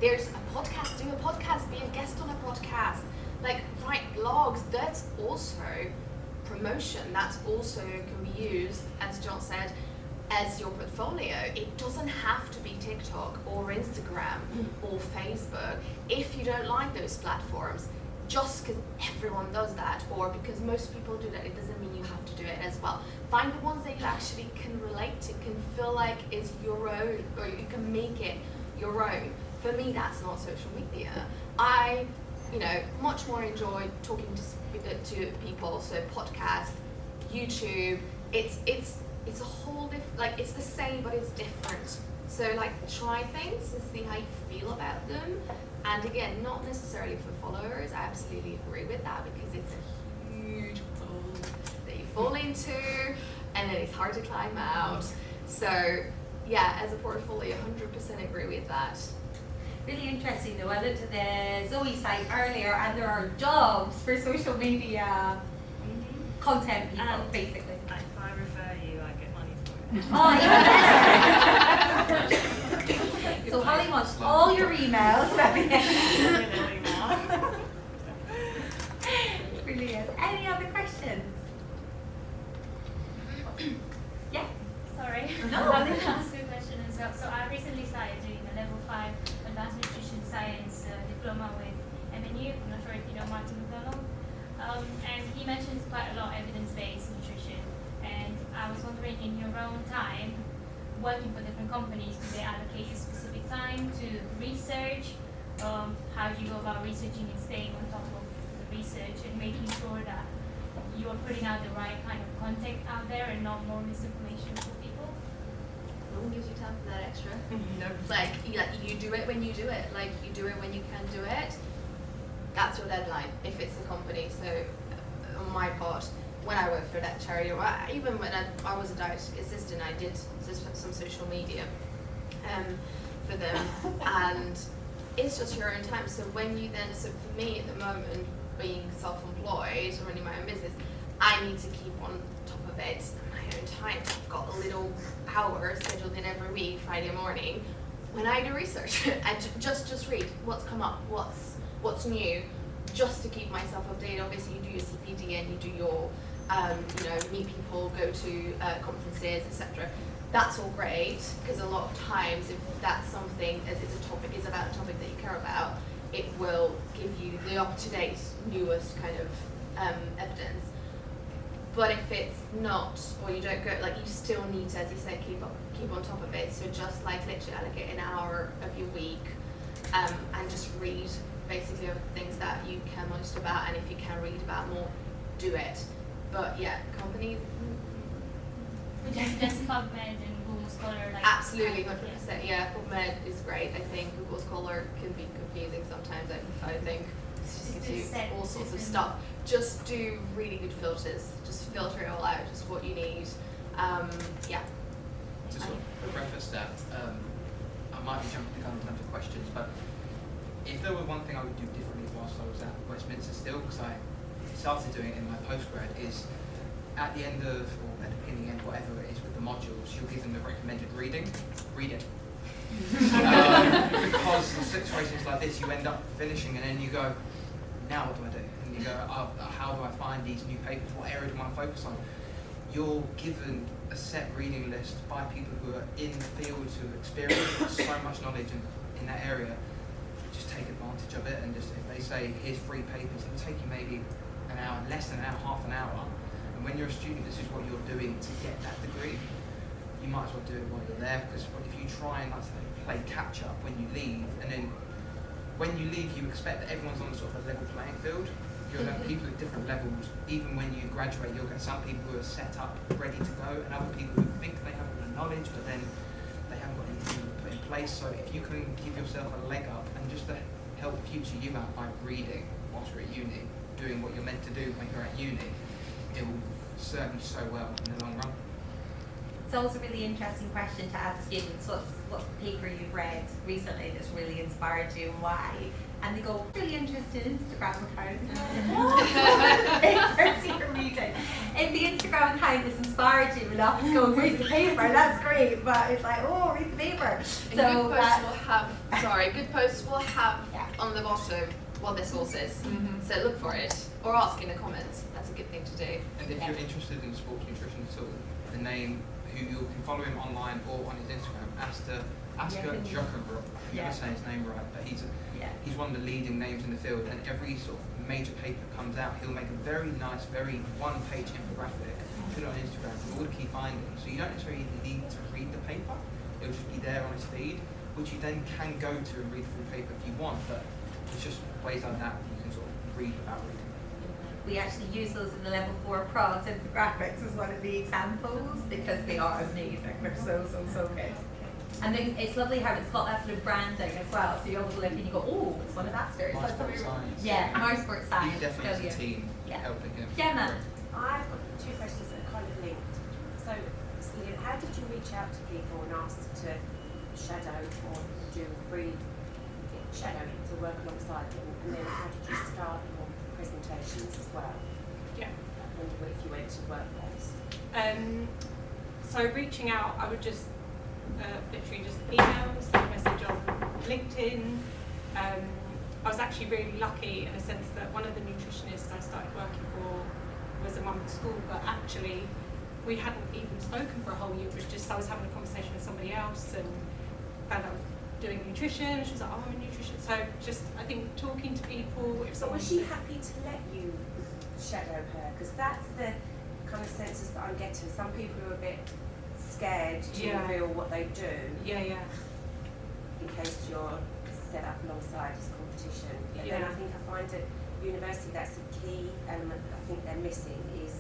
There's a podcast. Do a podcast. Be a guest on a podcast. Like, write blogs. That's also promotion. That's also can be used, as John said, as your portfolio. It doesn't have to be TikTok or Instagram or Facebook. If you don't like those platforms, just because everyone does that, or because most people do that, it doesn't mean you have to do it as well. Find the ones that you actually can relate to, can feel like is your own, or you can make it your own. For me, that's not social media. I, much more enjoy talking to people. So podcast, YouTube, it's a whole different, like it's the same but it's different. So like try things and see how you feel about them. And again, not necessarily for followers. I absolutely agree with that, because it's a huge hole that you fall into and then it's hard to climb out. So yeah, as a portfolio, 100% agree with that. Really interesting though, I looked at the Zoe site earlier and there are jobs for social media content people, basically. If I refer you, I get money for it. Oh, yeah. So Holly wants all your emails. Brilliant. Any other questions? Yeah? Sorry. No. I will ask you a question as well. So I recently started doing a level 5 Advanced Nutrition Science diploma with MNU. I'm not sure if you know Martin McDonald. And he mentions quite a lot evidence-based nutrition. And I was wondering, in your own time, working for different companies, do they allocate a specific time to research? How do you go about researching and staying on top of the research and making sure that you're putting out the right kind of content out there and not more misinformation for people? No one gives you time for that extra. No. Like you do it when you do it. Like you do it when you can do it. That's your deadline if it's a company. So on my part, when I worked for that charity, or even when I was a dietetic assistant, I did some social media for them, and it's just your own time. So when you then, so for me at the moment, being self-employed or running my own business, I need to keep on top of it at my own time. I've got a little hour scheduled in every week, Friday morning, when I do research. I just read what's come up, what's new, just to keep myself updated. Obviously, you do your CPD and you do your, meet people, go to conferences, etc. That's all great, because a lot of times, if that's something, is about a topic that you care about, it will give you the up-to-date, newest kind of evidence. But if it's not, or you don't go, like, you still need to, as you said, keep on top of it. So just like literally allocate an hour of your week, and just read basically of things that you care most about, and if you can read about more, do it. But yeah, companies. Just PubMed and Google Scholar, like Absolutely, 100%. Yeah, PubMed is great. I think Google Scholar can be confusing sometimes. I think it just gives you all sorts of stuff. Just do really good filters. Just filter it all out. Just what you need. Yeah. To sort of preface that, I might be jumping the gun in terms of questions, but if there were one thing I would do differently whilst I was at Westminster still, because I started doing it in my postgrad, is at the end of, or at the beginning, end, whatever it is with the modules, you'll give them the recommended reading. Read it. Because in situations like this, you end up finishing and then you go, now what do I do? And you go, oh, how do I find these new papers? What area do I want to focus on? You're given a set reading list by people who are in the field, who have experienced so much knowledge in that area. Just take advantage of it, and just if they say, here's 3 papers, it'll take you maybe an hour, less than an hour, half an hour. And when you're a student, this is what you're doing to get that degree. You might as well do it while you're there, because if you try and play catch up when you leave, and then when you leave you expect that everyone's on sort of a level playing field. You'll have people at different levels. Even when you graduate, you'll get some people who are set up, ready to go, and other people who think they have all the knowledge, but then they haven't got anything to put in place. So if you can give yourself a leg up, and just to help future you out by reading whilst you're at uni, doing what you're meant to do when you're at uni, it will serve you so well in the long run. It's always a really interesting question to ask students, what's the paper you've read recently that's really inspired you and why? And they go, really interested in Instagram account. Papers you're reading. If the Instagram account has inspired you enough to go and read the paper, that's great, but it's like, oh, read the paper. And So good posts will have on the bottom what their source is. So look for it, or ask in the comments. That's a good thing to do. And if you're interested in sports nutrition at all, the name, who you can follow him online or on his Instagram, Aster Zuckerberg. I'm going to say his name right, but he's one of the leading names in the field, and every sort of major paper comes out, he'll make a very nice, very one-page infographic, put it on Instagram with all the key findings. So you don't necessarily need to read the paper, it'll just be there on his feed, which you then can go to and read through the paper if you want, but it's just ways like that you can sort of read without reading. we actually use those in the level 4 prods infographics as one of the examples because they are amazing. They're so good. And then it's lovely how it's got that sort of branding as well. So you always look and you go, oh, it's one of Aster's. My Sports Science. Yeah, My Sports Science. You definitely has a team helping him. Gemma. I've got 2 questions that are kind of linked. So, Celine, how did you reach out to people and ask to shadow or do free shadowing to work alongside them? And then how did you start your presentations as well? Yeah. And if you went to workplace? So reaching out, I would just literally just email, send a message on LinkedIn. I was actually really lucky in a sense that one of the nutritionists I started working for was a mum at school, but actually we hadn't even spoken for a whole year. It was just I was having a conversation with somebody else and found out I was doing nutrition. She was like, oh, I'm a nutritionist. So just, I think, talking to people. If But was she happy to let you shadow her? Because that's the kind of census that I'm getting. Some people are a bit scared to reveal what they do. Yeah. In case you're set up alongside this competition. But then I think I find at university that's a key element that I think they're missing is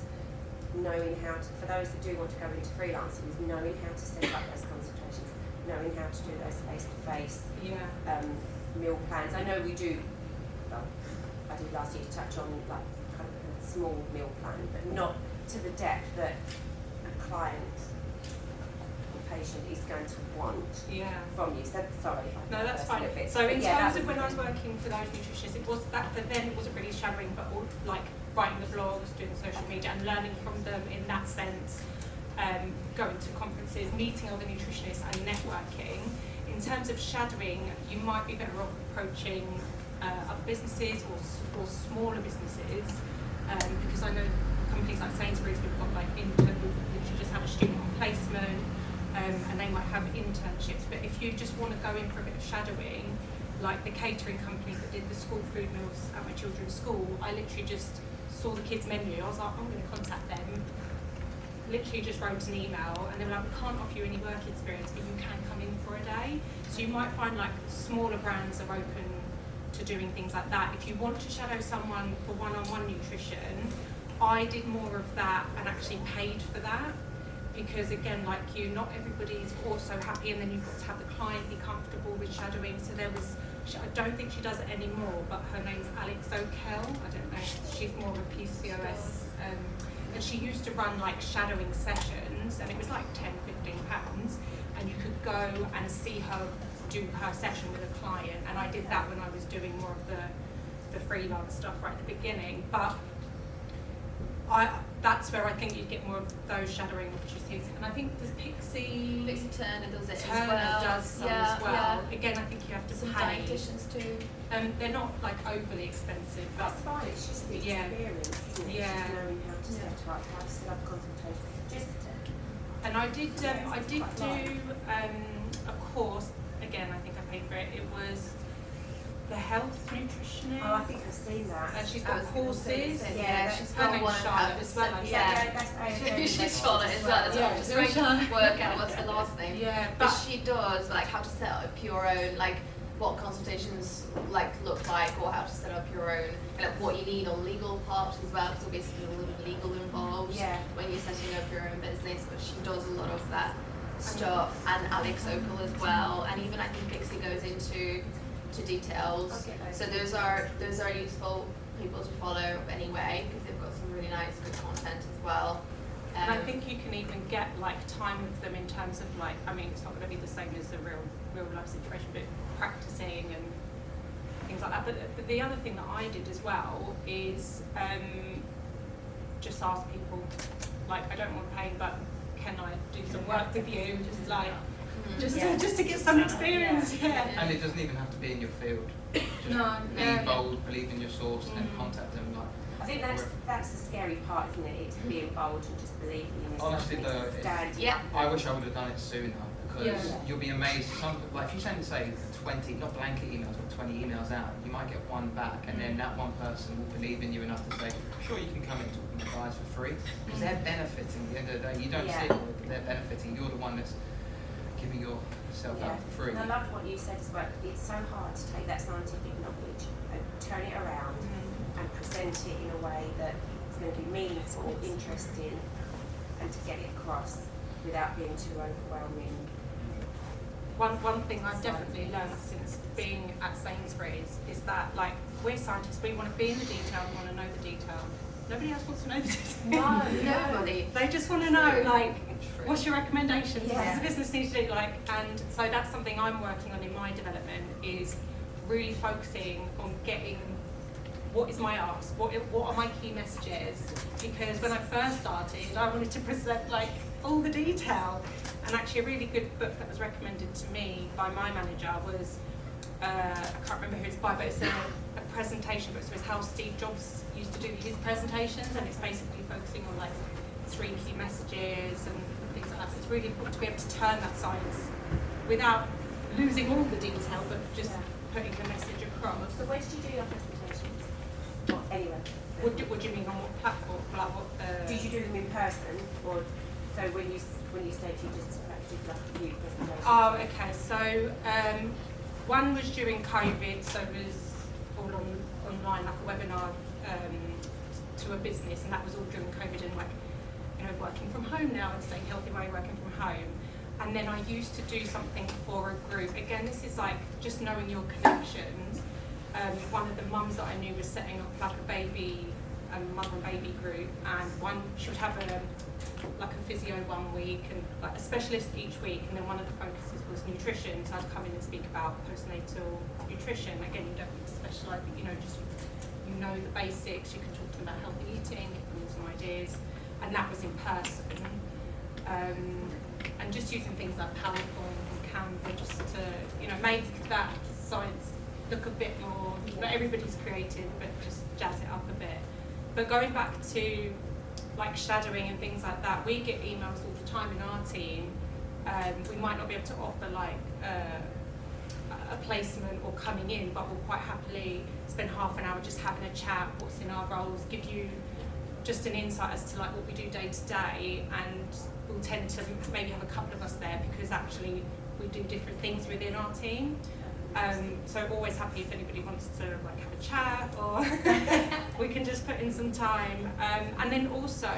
knowing how to, for those that do want to go into freelancing, is knowing how to set up those consultations, knowing how to do those face-to-face meal plans. I know we do, well, I did last year to touch on like kind of a small meal plan, but not to the depth that a client or patient is going to want from you. So sorry. No, that's fine. So in terms of when I was working for those nutritionists, it was that for them it wasn't really shadowing, but all, like writing the blogs, doing social media, and learning from them in that sense. Going to conferences, meeting other nutritionists, and networking. In terms of shadowing, you might be better off approaching other businesses or smaller businesses, because I know companies like Sainsbury's have got like literally just have a student on placement, and they might have internships. But if you just want to go in for a bit of shadowing, like the catering company that did the school food meals at my children's school, I literally just saw the kids' menu. I was like, I'm going to contact them. Literally just wrote an email, and they were like, we can't offer you any work experience, but you can come in for a day. So you might find like smaller brands are open to doing things like that. If you want to shadow someone for one-on-one nutrition, I did more of that and actually paid for that, because again, like you, not everybody's also happy, and then you've got to have the client be comfortable with shadowing. So there was, I don't think she does it anymore, but her name's Alex O'Kell. I don't know, she's more of a PCOS. And she used to run like shadowing sessions, and it was like £10–15, and you could go and see her do her session with a client. And I did that when I was doing more of the freelance stuff right at the beginning. But that's where I think you'd get more of those shadowing opportunities. And I think does Pixie Turner does it Turner as well. does some as well. Again, I think you have to Some pay. dietitians too. They're not like overly expensive, but That's fine, it's just the experience, isn't it? Yeah. Just knowing how to set up, how to set up consultation. And I did do a course, again, I think I paid for it. It was the health nutritionist. Oh, I think I've seen that. And she's got courses. Yeah, she's her got name's one of Charlotte her. as well. Yeah, that's she's Charlotte as well. Yeah, Just trying to work out what's her last name. Yeah, but she does like how to set up your own, like what consultations like look like, or how to set up your own, and like what you need on legal part as well, because obviously there's a little legal involved when you're setting up your own business. But she does a lot of that stuff, and Alex O'Kell as well, and even I think Pixie goes into details. So those are useful people to follow anyway, because they've got some really nice good content as well. And I think you can even get like time with them in terms of like, I mean, it's not going to be the same as a real life situation, but practicing and things like that. But the other thing that I did as well is just ask people, like, I don't want paying, but can I do some work with you? Just like, just to get some experience. And it doesn't even have to be in your field. Just be bold, believe in your source, and then contact them. Like, I think that's the scary part, isn't it? It's being bold and just believing in yourself. honestly, though, I wish I would have done it sooner, because you'll be amazed. Like if you send, say, 20, not blanket emails, but 20 emails out, you might get one back, and then that one person will believe in you enough to say, sure, you can come and talk to my guys for free, because they're benefiting at the end of the day. You don't see it, but they're benefiting. You're the one that's giving yourself out for free. And I loved what you said as well. It's so hard to take that scientific knowledge and turn it around and present it in a way that is going to be meaningful, interesting, and to get it across without being too overwhelming. One thing I've definitely learned since being at Sainsbury's is that, like, we're scientists, we want to be in the detail, we want to know the detail. Nobody else wants to know the detail. Nobody. They just want to know, like, what's your recommendation? What does the business need to do? Like, and so that's something I'm working on in my development, is really focusing on getting what is my ask, what are my key messages? Because when I first started, I wanted to present like all the detail. And actually a really good book that was recommended to me by my manager was, I can't remember who it's by, but it's a presentation book. So it's how Steve Jobs used to do his presentations, and it's basically focusing on like 3 key messages and things like that. So it's really important to be able to turn that science without losing all the detail, but just putting the message across. So where did you do your presentations? Or anywhere? What do you mean, on what platform? Like what, did you do them in person, or so when you said you just did like a few presentations? Oh, okay. So one was during COVID, so it was all online, like a webinar to a business, and that was all during COVID, and like working from home now and staying healthy by working from home. And then I used to do something for a group. Again, this is like just knowing your connections. One of the mums that I knew was setting up like a mother and baby group, and she would have a physio one week and like a specialist each week, and then one of the focuses was nutrition. So I'd come in and speak about postnatal nutrition. Again, you don't need to specialise, but just you know the basics. You can talk to them about healthy eating, give them some ideas, and that was in person. And just using things like PowerPoint and Canva just to make that science look a bit more. Not everybody's creative, but just jazz it up a bit. But going back to like shadowing and things like that, we get emails all the time in our team. We might not be able to offer like a placement or coming in, but we'll quite happily spend half an hour just having a chat, what's in our roles, give you just an insight as to like what we do day to day, and we'll tend to maybe have a couple of us there because actually we do different things within our team. So always happy if anybody wants to like have a chat, or we can just put in some time. And then also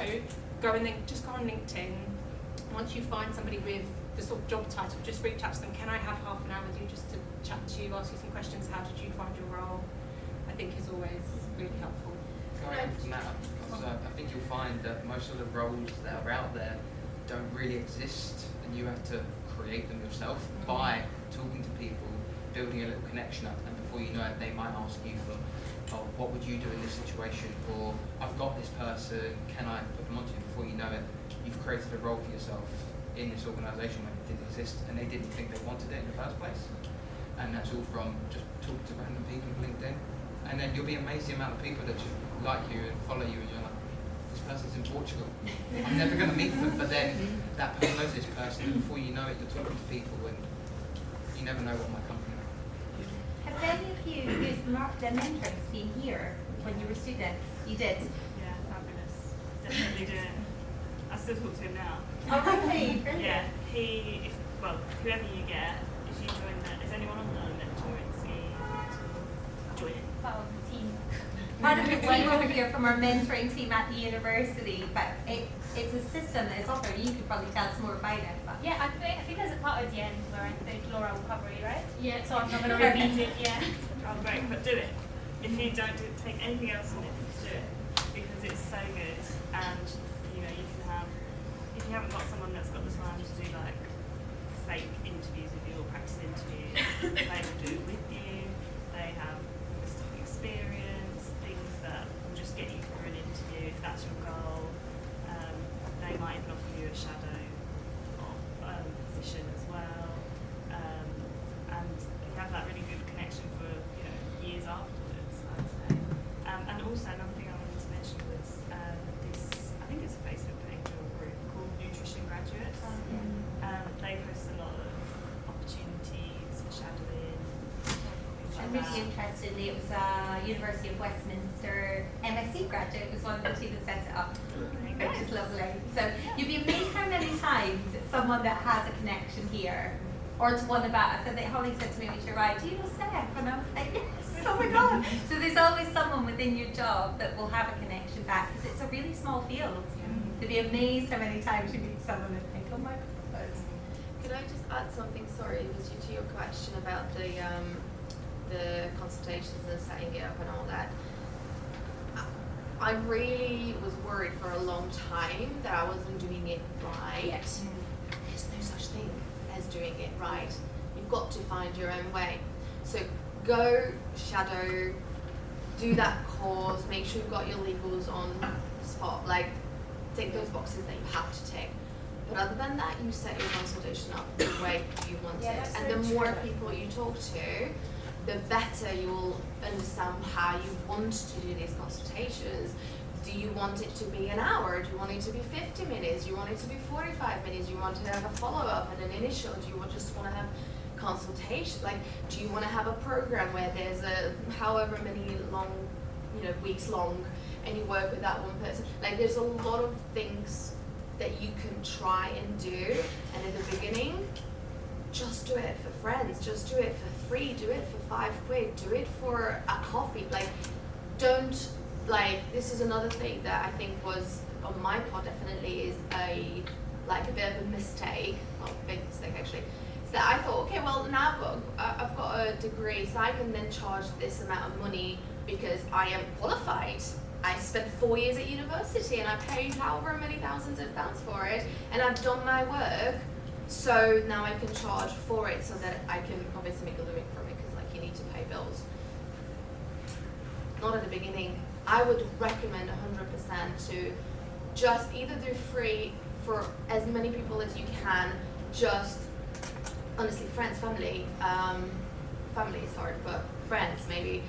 go on LinkedIn. Once you find somebody with the sort of job title, just reach out to them. Can I have half an hour with you just to chat to you, ask you some questions? How did you find your role? I think is always really helpful. Going on from that, I think you'll find that most of the roles that are out there don't really exist, and you have to create them yourself by talking to people, building a little connection up, and before you know it, they might ask you for, oh, what would you do in this situation? Or I've got this person, can I put them onto you? Before you know it, you've created a role for yourself in this organisation when it didn't exist, and they didn't think they wanted it in the first place. And that's all from just talking to random people on LinkedIn. And then you'll be amazed the amount of people that just like you and follow you, and you're like, this person's in Portugal. I'm never going to meet them, but then that person knows this person, and before you know it, you're talking to people, and you never know what might come from it. Have any of you used the mentoring scheme here when you were students? You did? Yeah, fabulous. Definitely do it. I still talk to him now. Oh, really? Brilliant. Yeah, whoever you get, if you join is anyone on the mentoring scheme? Join it. Part of the team. Part of the team over here from our mentoring team at the university, but it's a system that is offered. You could probably tell us more about it. But. Yeah, I think there's a part at the end where I think Laura will cover it, right? Yeah, so I'm not going to repeat it, yeah. Oh, great, but do it. If you don't take anything else from it, just do it. Because it's so good, and if you haven't got someone that's got the time to do like fake interviews with you or practice interviews, they will do it with you. They have stuff experience, things that will just get you through an interview if that's your goal. They might even offer you a shadow position as well, and you have that really good connection for years afterwards, I'd say. And also another thing I wanted to mention was I think it's a Facebook page or group called Nutrition Graduates. They post a lot of opportunities for shadowing. And really interestingly, it was University of Westminster MSc graduate was one of the two that set it up, which is lovely. So you'd be amazed how many times someone that has a connection here, or to one about, I said that Holly said to me when she arrived, do you know Steph? And I was like, yes, oh my God. So there's always someone within your job that will have a connection back, because it's a really small field. To be amazed how many times you meet someone and think, oh my God. Could I just add something? Sorry, it was to your question about the consultations and setting it up and all that. I really was worried for a long time that I wasn't doing it right. There's no such thing as doing it right. You've got to find your own way. So go shadow, do that course, make sure you've got your legals on spot, like tick those boxes that you have to tick. But other than that, you set your consultation up the way you want it. And the more people you talk to, the better you'll understand how you want to do these consultations. Do you want it to be an hour? Do you want it to be 50 minutes? Do you want it to be 45 minutes? Do you want to have a follow-up and an initial? Do you just want to have consultation? Like, do you want to have a program where there's a however many long, weeks long, and you work with that one person? Like, there's a lot of things that you can try and do, and in the beginning, just do it for friends, just do it for free, do it for £5, do it for a coffee. Like, don't, this is another thing that I think was on my part definitely is a bit of a mistake, not a big mistake actually. So I thought, okay, well now I've got a degree, so I can then charge this amount of money because I am qualified. I spent 4 years at university and I paid however many thousands of pounds for it, and I've done my work, so now I can charge for it so that I can obviously make a living from it, because like you need to pay bills. Not at the beginning. I would recommend 100% to just either do free for as many people as you can, just honestly friends, family is hard, but friends maybe,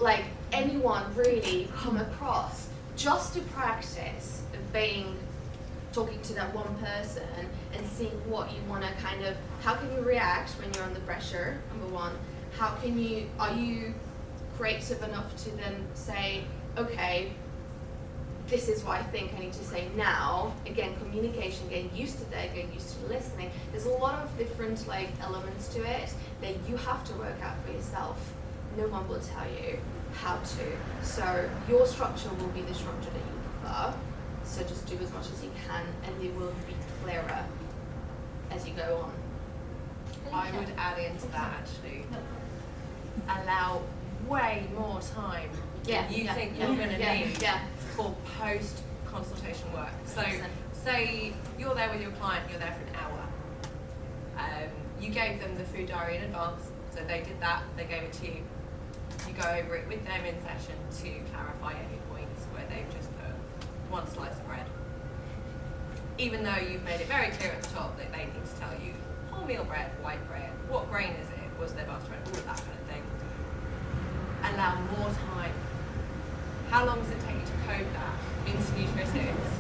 like anyone really come across, just to practice talking to that one person and seeing what you want to kind of, how can you react when you're under pressure, number one, are you creative enough to then say, okay, this is what I think I need to say now. Again, communication, getting used to that, getting used to listening. There's a lot of different like elements to it that you have to work out for yourself. No one will tell you how to. So your structure will be the structure that you prefer. So just do as much as you can, and it will be clearer as you go on. I would add into that actually. Allow way more time than you think you're going to need for post-consultation work. So say you're there with your client, you're there for an hour. You gave them the food diary in advance, so they did that, they gave it to you. You go over it with them in session to clarify any points where they've just put one slice of bread. Even though you've made it very clear at the top that they need to tell you wholemeal bread, white bread, what grain is it, was there butter bread, all of that kind of thing. Allow more time. How long does it take you to code that into nutritics?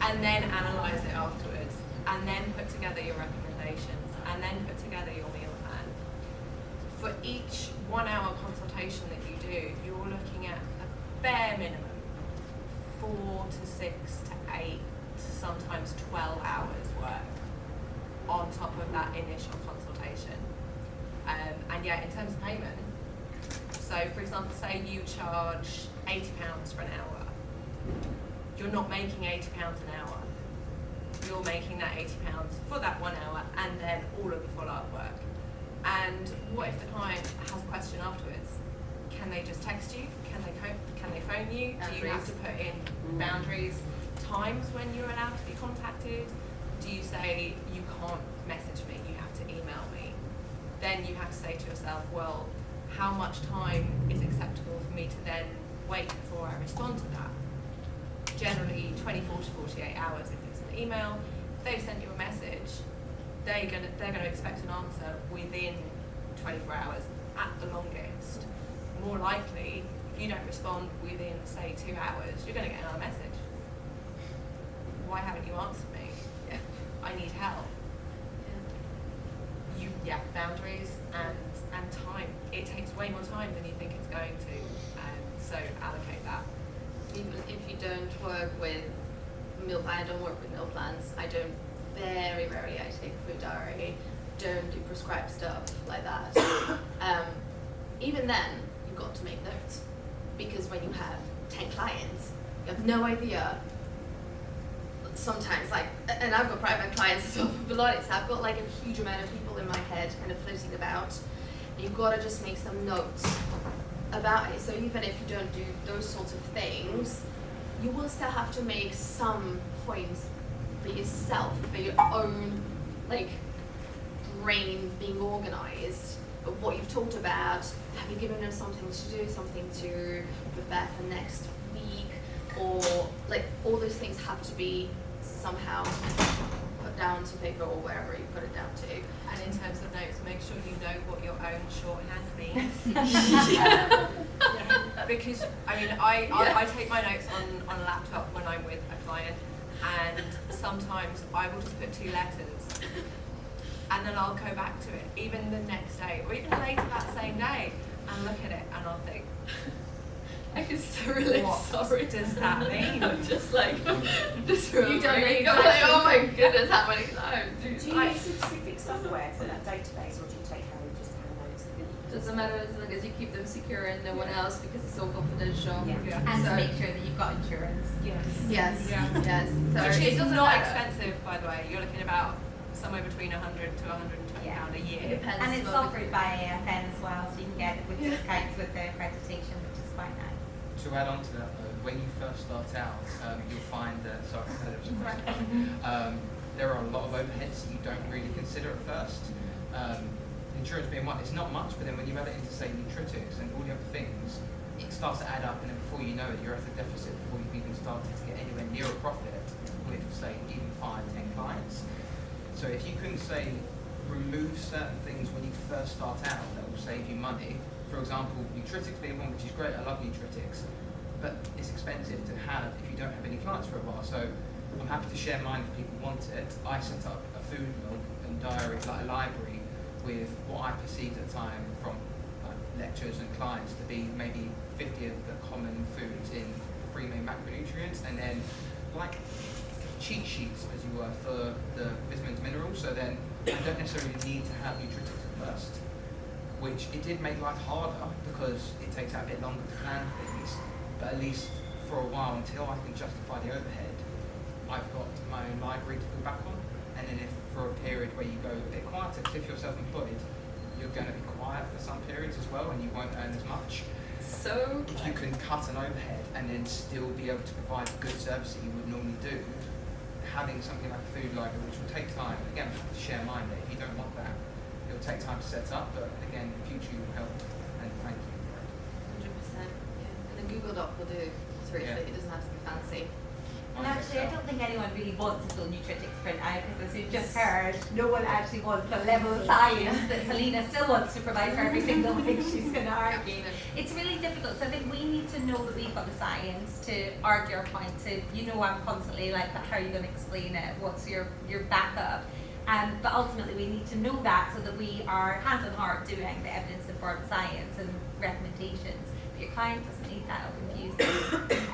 And then analyse it afterwards, and then put together your recommendations, and then put together your meal plan. For each 1 hour consultation that you do, you're looking at a bare minimum 4 to 6 to 8 to sometimes 12 hours work on top of that initial consultation. And yeah, in terms of payment, so for example, say you charge £80 for an hour. You're not making £80 an hour. You're making that £80 for that 1 hour and then all of the follow-up work. And what if the client has a question afterwards? Can they just text you? Can they phone you? Do you have to put in boundaries, times when you're allowed to be contacted? Do you say you can't message me, you have to email me? Then you have to say to yourself, well, how much time is acceptable for me to then wait before I respond to that? Generally 24 to 48 hours if it's an email. If they've sent you a message, they're gonna expect an answer within 24 hours at the longest. More likely, if you don't respond within, say, 2 hours, you're gonna get another message. Why haven't you answered me? I need help. Boundaries and time. It takes way more time than you think it's going to, so allocate that. Even if you don't work with I don't work with meal plans. I don't, very rarely I take a food diary, don't do prescribed stuff like that. Even then, you've got to make notes, because when you have 10 clients, you have no idea. Sometimes, and I've got private clients as well for Pilates, I've got like a huge amount of people in my head kind of floating about. You've got to just make some notes about it. So even if you don't do those sorts of things, you will still have to make some points for yourself, for your own brain being organized. But what you've talked about, have you given them something to do, something to prepare for next week, or all those things have to be somehow put down to paper or wherever you put it down to. And in terms of notes, make sure you know what your own shorthand means. Because I take my notes on a laptop when I'm with a client, and sometimes I will just put 2 letters and then I'll go back to it even the next day or even later that same day and look at it and I'll think, I'm so really sorry. What does that mean? I'm just just You don't need oh my goodness, how many times? Do you use specific software for that database, or do you take just hand notes? Just doesn't matter as long as you keep them secure and no one else because it's all confidential. Yeah. And So- to make sure that you've got insurance. Yes. Yes, Yeah. yes. So Which it is doesn't not matter. expensive, by the way. You're looking about somewhere between 100 to 120 Yeah. pound a It year. depends. And it's as well. offered by AFN as well, so you can get it with discounts with the accreditation, which is quite nice. To add on to that though, when you first start out, you'll find that, sorry, there was a question. There are a lot of overheads that you don't really consider at first. Insurance being one, it's not much, but then when you add it into say nutritics and all the other things, it starts to add up, and then before you know it, you're at a deficit before you've even started to get anywhere near a profit with say even 5-10 clients. So if you can say remove certain things when you first start out that will save you money. For example, nutritics being one, which is great, I love nutritics, but it's expensive to have if you don't have any clients for a while. So I'm happy to share mine if people want it. I set up a food log and diary, like a library, with what I perceived at the time from like, lectures and clients to be maybe 50 of the common foods in 3 main macronutrients, and then like cheat sheets, as you were, for the vitamins, minerals. So then I don't necessarily need to have nutritics at first, which it did make life harder because it takes out a bit longer to plan things. But at least for a while, until I can justify the overhead, I've got my own library to fall back on. And then if for a period where you go a bit quieter, because if you're self-employed, you're going to be quiet for some periods as well, and you won't earn as much. So If you can cut an overhead and then still be able to provide the good service that you would normally do, having something like a food library, which will take time, again, I have to share mine, but if you don't want that, it'll take time to set up, but again, in the future you will help, and thank you for it. 100%. Yeah. And a Google Doc will do. Seriously, Yeah. it doesn't have to be fancy. And actually, I don't think anyone really wants a full nutritics print out, because as we've just heard, no one actually wants the level of science that Selena still wants to provide for every single thing she's going to argue. It's really difficult. So I think we need to know that we've got the science to argue our point. To, you know, I'm constantly like, how are you going to explain it? What's your backup? But ultimately, we need to know that so that we are hand on heart doing the evidence-informed science and recommendations. But your client doesn't need that. I'll confuse them.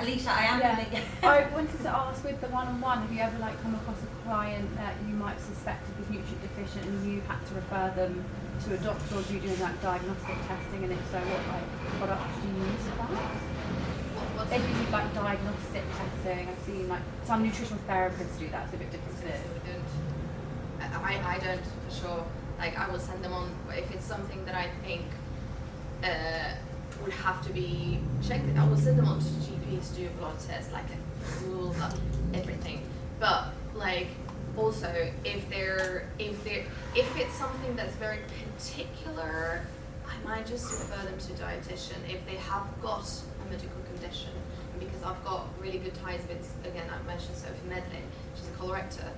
Alicia, I am going to. I wanted to ask, with the one-on-one, have you ever like come across a client that you might have suspected was nutrient deficient and you had to refer them to a doctor, or do you do like diagnostic testing, and if so, what like products do you use for that? What's If you do like diagnostic testing, I've seen like some nutritional therapists do that. It's a bit different to this. I don't for sure. Like I will send them on if it's something that I think would have to be checked. I will send them on to the GP to do a blood test, like a full everything. But like also if it's something that's very particular, I might just refer them to a dietitian if they have got a medical condition. And because I've got really good ties with, again, I mentioned Sophie Medlin, she's a colorectal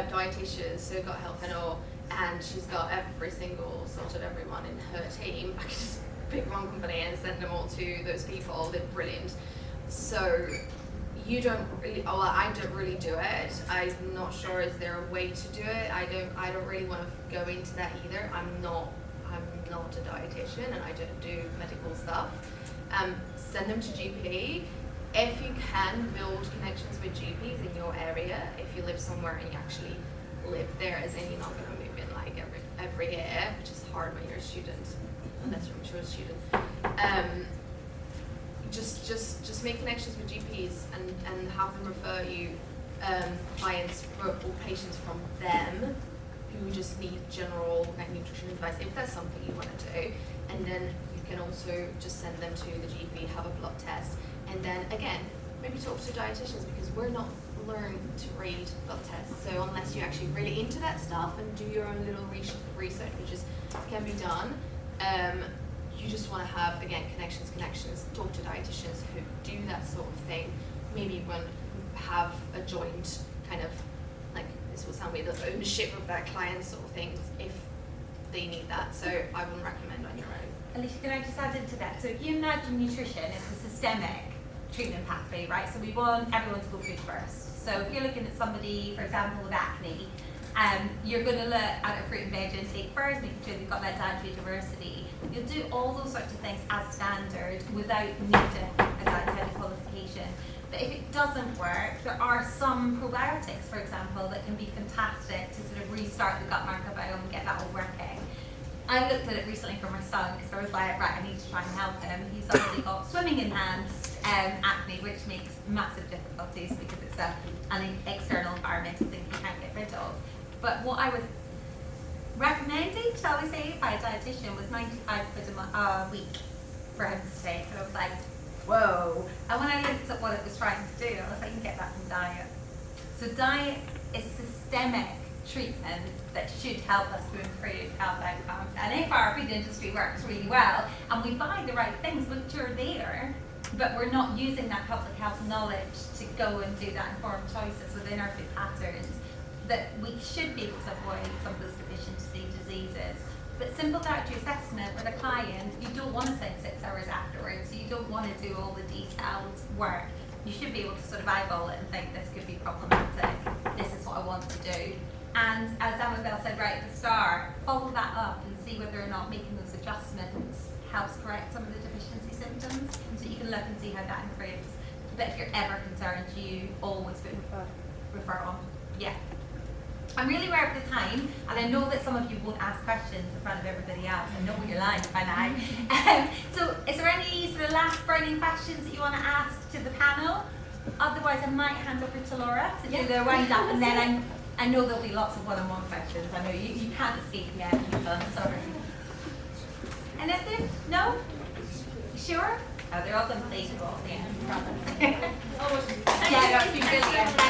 dietitian, so got Health and all, and she's got every single sort of everyone in her team. I can just pick one company and send them all to those people. They're brilliant. So you don't really, I don't really do it. I'm not sure is there a way to do it. I don't really want to go into that either. I'm not a dietitian and I don't do medical stuff. Send them to GP. If you can build connections with GPs in your area, if you live somewhere and you actually live there, as in you're not going to move in like every year, which is hard when you're a student, unless you're a mature student. Just make connections with GPs and have them refer you clients or patients from them who just need general like nutrition advice if that's something you want to do, and then you can also just send them to the GP, have a blood test, and then again maybe talk to dietitians, because we're not learned to read blood tests. So unless you're actually really into that stuff and do your own little research, which can be done, you just want to have, again, connections, talk to dietitians who do that sort of thing. Maybe when have a joint kind of, like, this will sound weird, the ownership of that client sort of thing, if they need that. So I wouldn't recommend on your own. Alicia, can I just add into that? So if you imagine nutrition as a systemic treatment pathway, right? So we want everyone to go food first. So if you're looking at somebody, for example, with acne, you're going to look at a fruit and veg intake first, making sure they've got that dietary diversity. You'll do all those sorts of things as standard without needing a dietary qualification. But if it doesn't work, there are some probiotics, for example, that can be fantastic to sort of restart the gut microbiome and get that all working. I looked at it recently for my son because I was like, right, I need to try and help him. He's obviously got swimming enhanced acne, which makes massive difficulties because it's an external environmental thing you can't get rid of. But what I was recommending, shall we say, by a dietitian was 95 quid a week for him to take. And I was like, whoa. And when I looked at what it was trying to do, I was like, you can get that from diet. So diet is systemic treatment that should help us to improve health outcomes. And if our food industry works really well and we buy the right things, which are there, but we're not using that public health knowledge to go and do that informed choices within our food patterns, that we should be able to avoid some of those deficiency diseases. But simple dietary assessment with a client, you don't want to spend 6 hours afterwards, you don't want to do all the detailed work. You should be able to sort of eyeball it and think this could be problematic, this is what I want to do. And as Amabel said right at the start, follow that up and see whether or not making those adjustments helps correct some of the deficiency symptoms, so you can look and see how that improves. But if you're ever concerned, you always would refer on. Yeah. I'm really aware of the time, and I know that some of you won't ask questions in front of everybody else. I know you're lying by now. So is there any sort of last burning questions that you want to ask to the panel? Otherwise, I might hand over to Laura to do the wind up, and then I know there'll be lots of one-on-one questions. I know you can't escape yet, sorry. Anything? No? Sure? Oh, they're all going to play ball. Yeah, no, it's been brilliant.